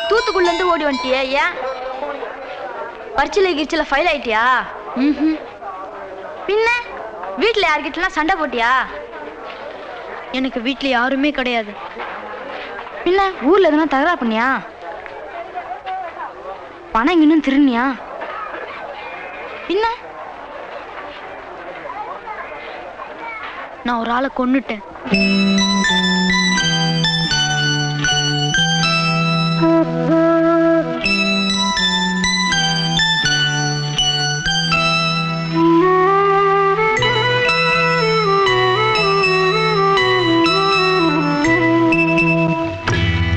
தூத்துக்குள்ள இருந்து ஓடி வந்துட்டியா ஏன் பரிச்சையில கிரிச்சல ஃபைல் ஆயிட்டியா பின்ன வீட்டுல யார்கிட்டலாம் சண்டை போட்டியா எனக்கு வீட்டுல யாருமே கிடையாது பின்ன ஊர்ல எதுனா தகராறு பண்ணியா பணம் இன்னும் திருநியா பின்ன நான் ஒரு ஆளை கொன்னுட்டேன்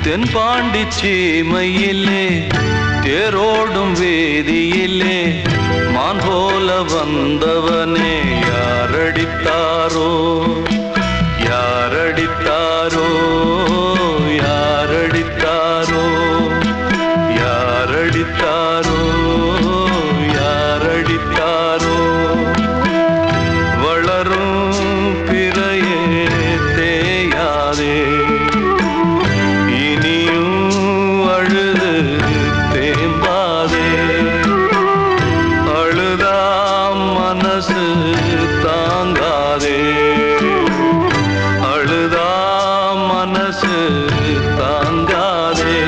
தென்பாண்டி சீமையிலே தேரோடும் வேதியிலே மான் போல வந்தவனே யாரடித்தாரோ யாரடித்தாரோ யாரடித்தாரோ யாரடித்தாரோ யாரடித்தாரோ வளரும் பிறையே தேயாதே தாங்காதே அழுதா மனசு தாங்காதே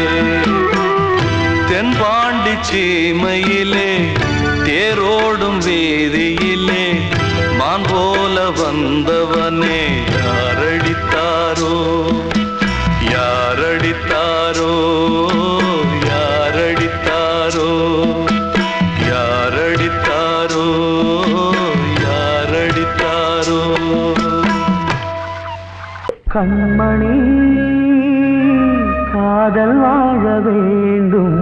தென்பாண்டி சீமையிலே தேரோடும் வேதியிலே மான் போல வந்தவனே யாரடித்தாரோ யாரடித்தாரோ யாரடித்தாரோ யாரடித்தாரோ யாரடித்தாரோ கண்மணி காதல் வாழ வேண்டும்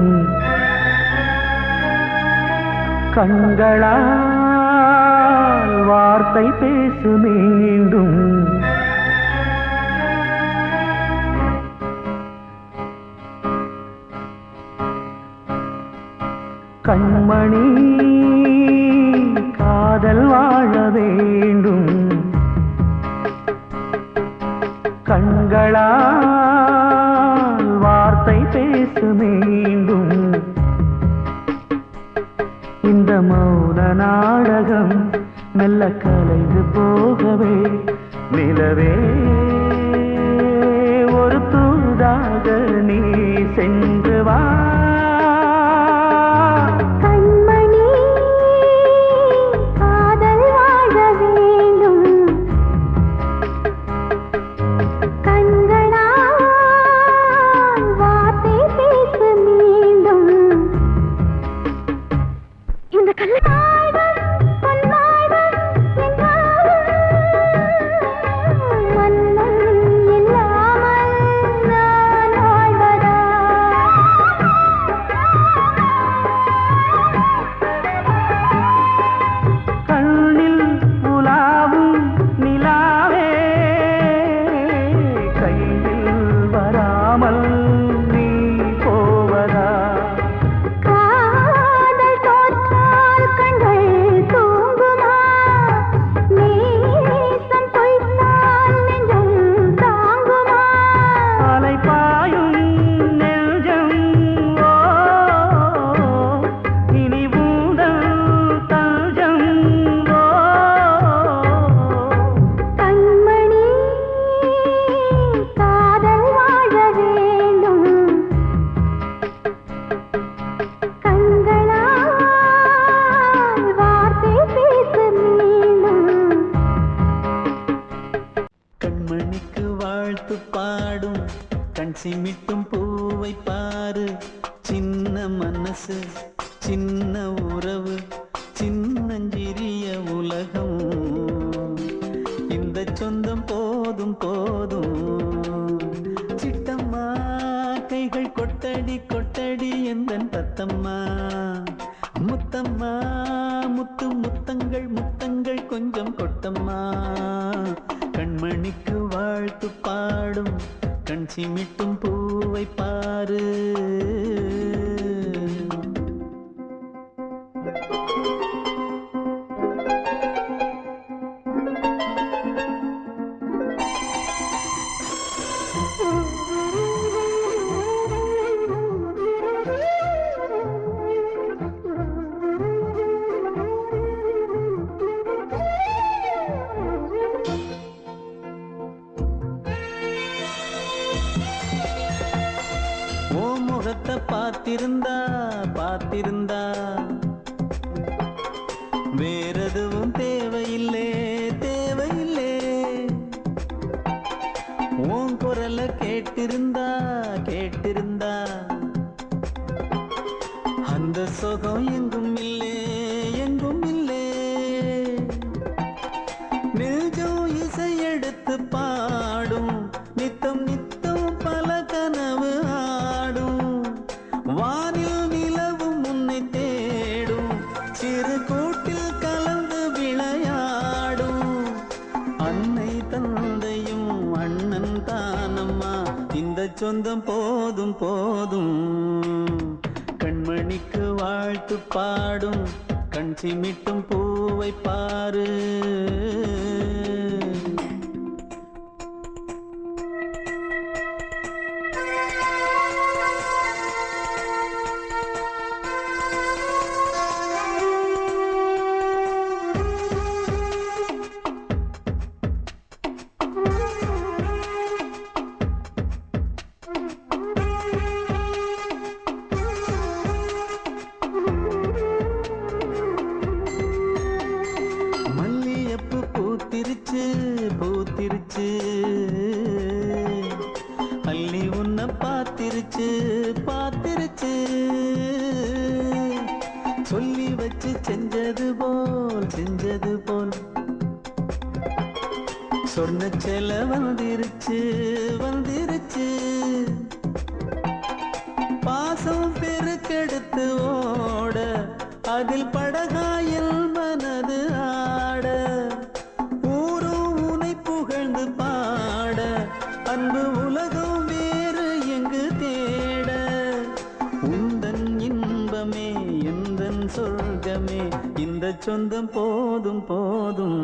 கண்களால் வார்த்தை பேசு மீண்டும் கண்மணி காதல் வாழ வேண்டும் கண்களால் வார்த்தை பேசு மீண்டும் இந்த மௌன நாடகம் மெல்ல கலைந்து போகவே நிலவே ஒரு தூதாக நீ சென்று வா காதல் தோற்றால் கண்கள் சிமிட்டும் பூவை பாரு, சின்ன மனசு சின்ன உறவு சின்னஞ்சிறிய உலகம். இந்த சொந்தம் போதும் போதும். சிட்டம்மா கைகள் கொட்டடி கொட்டடி எந்தன் தத்தம்மா. முத்தம்மா முத்து முத்தங்கள் முத்தங்கள் கொஞ்சம் கொட்டம்மா. கண்மணிக்கு வாழ்த்து பாடும் கண் சிமிட்டும் பூவை பாரு. பார்த்திருந்தா பார்த்திருந்தா வேறெதுவும் தேவையில்லை தேவையில்லை. உன் குரல கேட்டிருந்தா கேட்டிருந்தா அந்த சுகம் எங்கும் இல்லை எங்கும் இல்லை. நெஞ்சம் இசை எடுத்து பாடும் நித்தம் நித்தம் பல கனவு ஆடும். வானில் நிலவும் உன்னை தேடும் சிறு கூட்டில் கலந்து விளையாடும். அன்னை தந்தையும் அண்ணன் தானம்மா இந்த சொந்தம் போதும் போதும். கண்மணிக்கு வாழ்த்து பாடும் கண் சிமிட்டும் பூவை பாரு. பூத்திருச்சு பூத்திருச்சு அள்ளி உன்னை பார்த்திருச்சு பார்த்திருச்சு. சொல்லி வச்சு செஞ்சது போல் சொன்ன செல வந்துருச்சு வந்துருச்சு. பாசம் பெருக்கெடுத்து ஓட அதில் படகாயில் மனது ஆட. ஊரும் உனை புகழ்ந்து பாட அன்பு உலகம் வேறு எங்கு தேட. உந்தன் இன்பமே எந்தன் சொர்க்கமே இந்த சொந்தம் போதும் போதும்.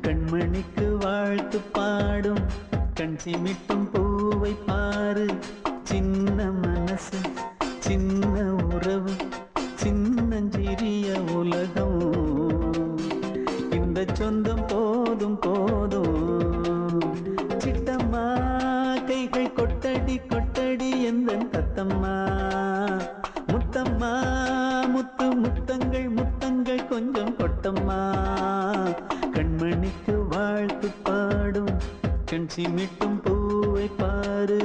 கண்மணிக்கு வாழ்த்து பாடும் கண் சிமிட்டும் பூவை பாரு. சின்ன மனசு சின்ன உறவு சின்னஞ்சிறிய உலகம். இந்த சொந்தம் போதும் போதும். சிட்டம்மா கைகள் கொட்டடி கொட்டடி எந்தன் தத்தம்மா. முத்தம்மா முத்து முத்தங்கள் முத்தங்கள் கொஞ்சம் கொட்டம்மா. கண்மணிக்கு வாழ்த்து பாடும் கண் சிமிட்டும் பூவை பாரு.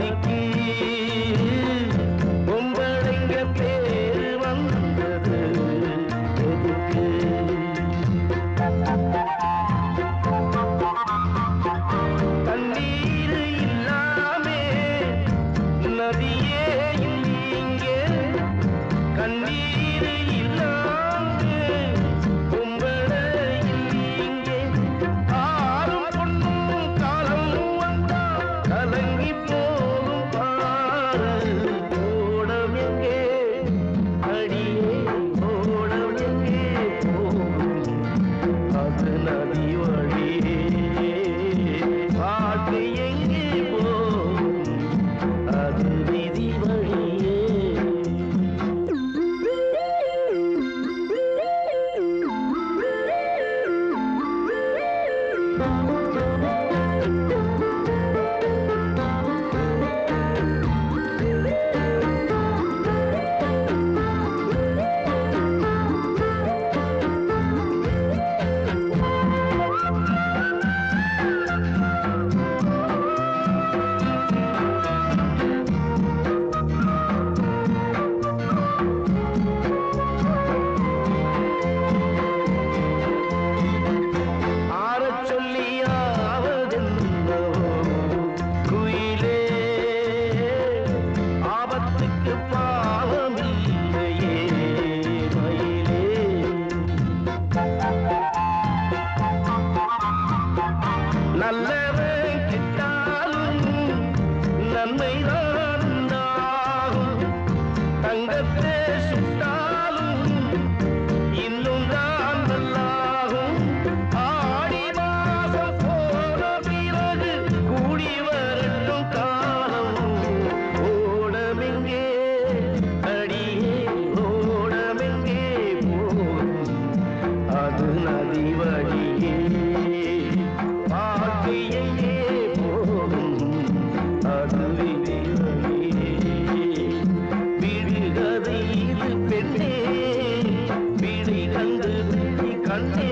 நதிக்கு பொம்பளைங்க பேரு வந்தது எதுக்கு? தண்ணீர் இல்லாமே நதியே இங்கே, கண்ணீர் இல்லாமே பொம்பளை இங்கே. ஆறும் பொண்ணும் காலம் வந்தா கலங்கி போகும் பாரு. ஓடம் எங்கே அடியே, ஓடம் எங்கே போகும் அது நதி வழியே. பாட்டு எங்கே போகும் அது விதி வழியே. ஆரச் சொல்லியாவதென்னோ குயிலே, ஆபத்துக்கு பாவமில்லையே மயிலே. நல்லவன் கெட்டாலும் நன்மைதான் உண்டாகும். தங்கத்தை சுட்டாலும் இன்னும் தான் நல்லாகும். ஆடி மாசம் போன பிறகு கூடி வரட்டும் காலம். ஓடமெங்கே அடியே, ஓடமெங்கே போகும் அது நதி வழியே. பாட்டு எங்கே போகும் அது விதி வழியே. விடுகதை இது பெண்ணே, விழி கண்டு விழி கண்டே.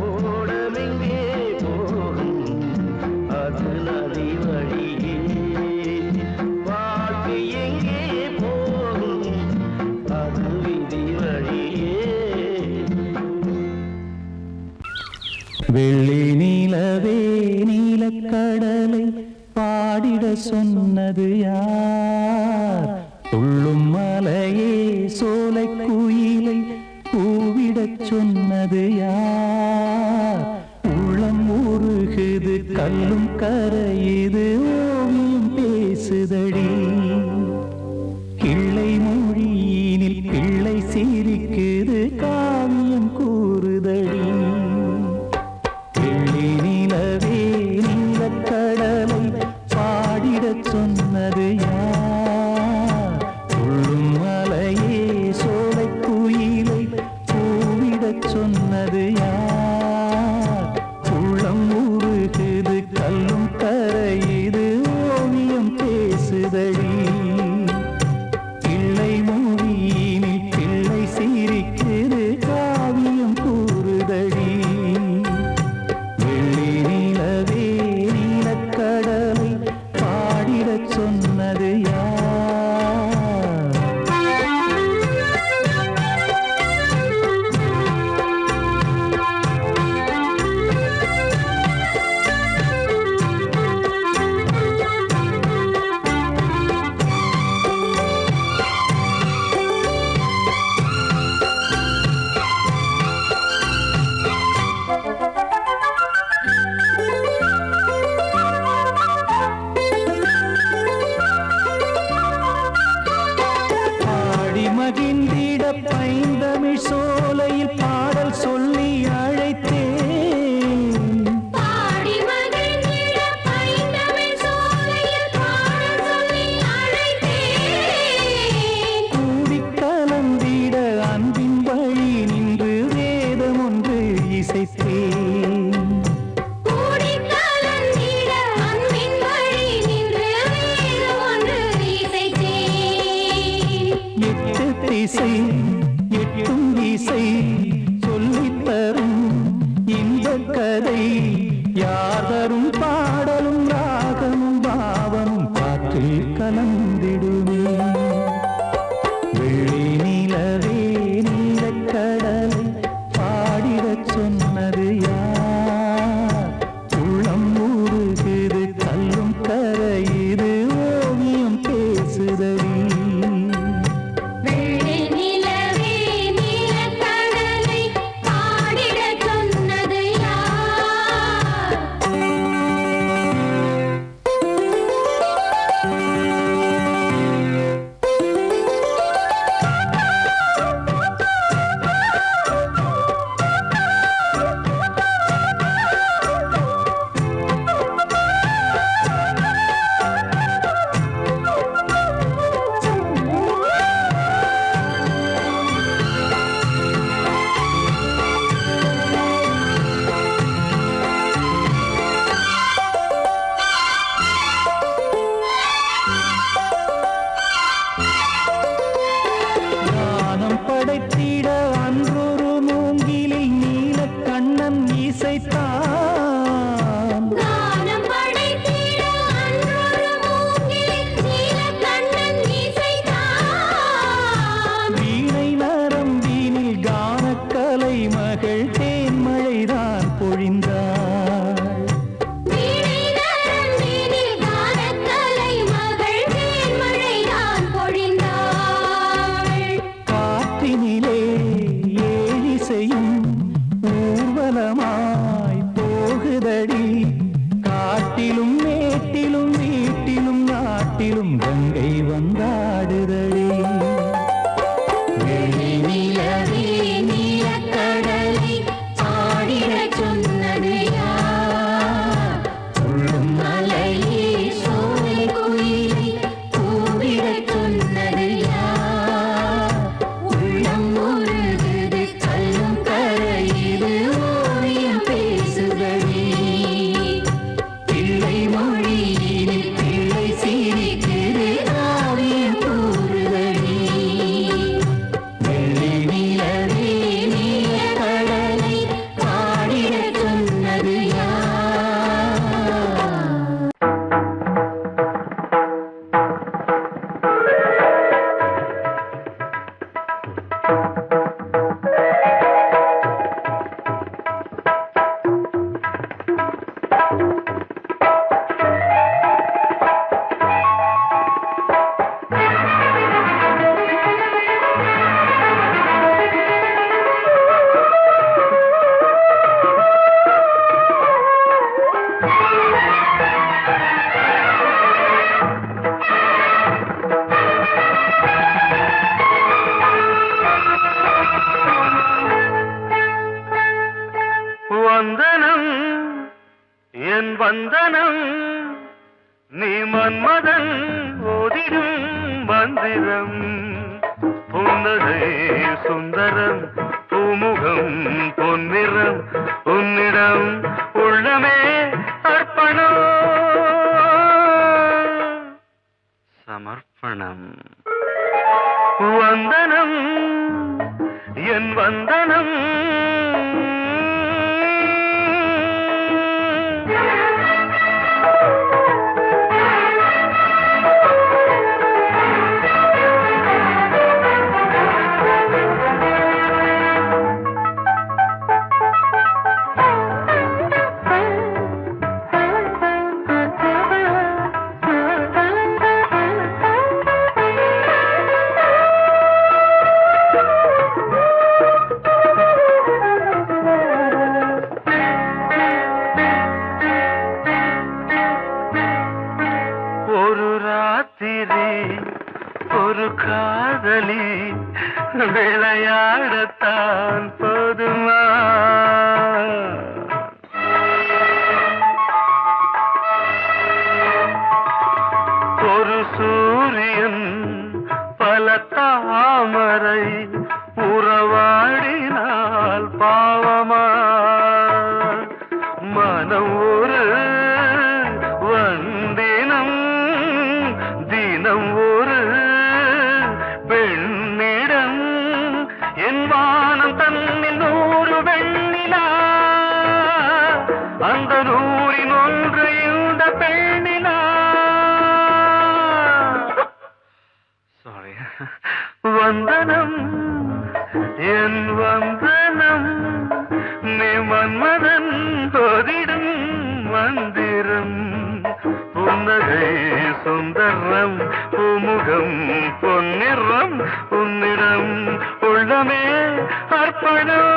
ஓடமெங்கே போகும் அது நதி வழியே. பாட்டு எங்கே போகும் அது விதி வழியே. வெள்ளி நீலவே நீலக்கடலை பாடிட சொன்னது யார்? துள்ளும் மலையே சோலை குயிலை கூவிடச் சொன்னது யார்? உள்ளம் உருகுது கல்லும் கரையுது ஓவியம் பேசுதடி. கிள்ளை மொழியினில் பிள்ளை சிரிக்குது காவியம் கூறுதடி. வெள்ளி நிலவே நீலக்கடலை பாடிடச் சொன்னது யார்? துள்ளும் மலையே சோலை குயிலை கூவிடச் சொன்னது யார்? உள்ளம் உருகுது கல்லும் கரையுது ஓவியம் பேசுதடி. பிள்ளை மொழியினில் பிள்ளை சிரிக்குது காவியம் கூறுதடி. வெள்ளி நிலவே நீலக்கடலை பாடிடச் சொன்னது யார்? பாடி மகிழ்ந்திட பைந்தமிழ் சோலையில் பாடல் சொல்லி அழைத்தேன். பாடி மகிழ்ந்திட பைந்தமிழ் சோலையில் பாடல் சொல்லி அழைத்தேன். கூடிக் கலந்திட அன்பின் வழி நின்று வேதம் ஒன்று இசைத்தேன். கூடிக் கலந்திட அன்பின் வழி நின்று வேதம் ஒன்று இசைத்தேன். எட்டு திசை எட்டும் இசை சொல்லித் தரும் இந்த கதை யார் தரும் பாடலும் ராகமும் பாவமும் மன்மதன் ஓதிடும் மந்திரம் புன்னகை சுந்தரம் பூமுகம் பொன்னிறம் உன்னிடம் உள்ளமே அர்ப்பணம் சமர்ப்பணம் வந்தனம் என் வந்தனம் ஒரு காதலி விளையாடத்தான் போதுமா ஒரு சூரியன் பல தாமரை உறவாடினால் பாவமா மனம் ஒரு வந்தினம் தினம் ஒரு பெண்ணிடம் என் வானம் தன்னில் 100 வெண்ணிலா அந்த 100இன் ஒன்று இந்த பெண்ணிலா சாரி வந்தனம் என் வந்தனம் நீ மன்மதன் ஓதிடும் மந்திரம் புன்னகை சுந்தரம் பூமுகம் பொன்னிறம் உன்னிடம் உள்ளமே அர்ப்பணம்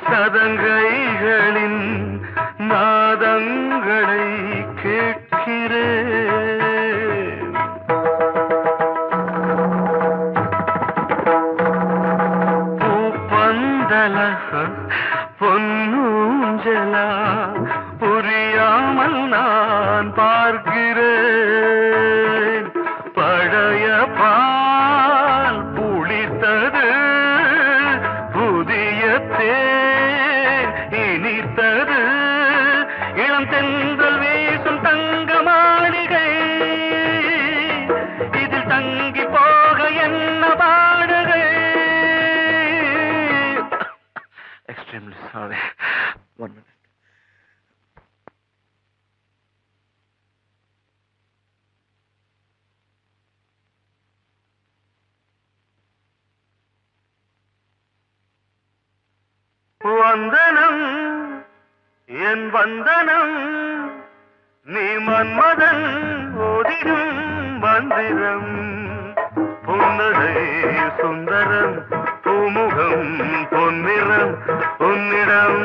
சதங்கைகளின் நாதங்களை கேட்கிறேன் பூப்பந்தல பொன்னூஞ்சலா புரியாமல் நான் பார்க்கிறேன் பழைய பால் புளித்தது புதிய இனித்தது இளம் தென்றல் வீசும் தங்க மாளிகை இதில் தங்கி போக என்ன பாடுகை எக்ஸ்ட்ரீம்லி சாரி 1 minute வந்தனம் என் வந்தனம் நீ மன்மதன் ஓதிடும் மந்திரம் புன்னகை சுந்தரம் பூமுகம் பொன்னிறம் உன்னிடம்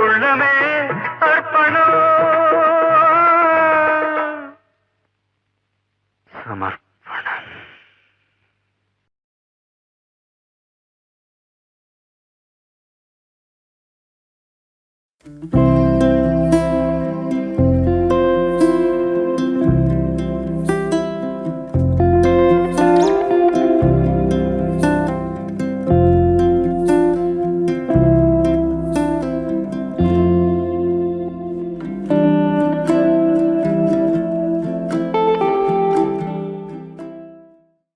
உள்ளமே அர்ப்பணம் சமர்ப்பணம்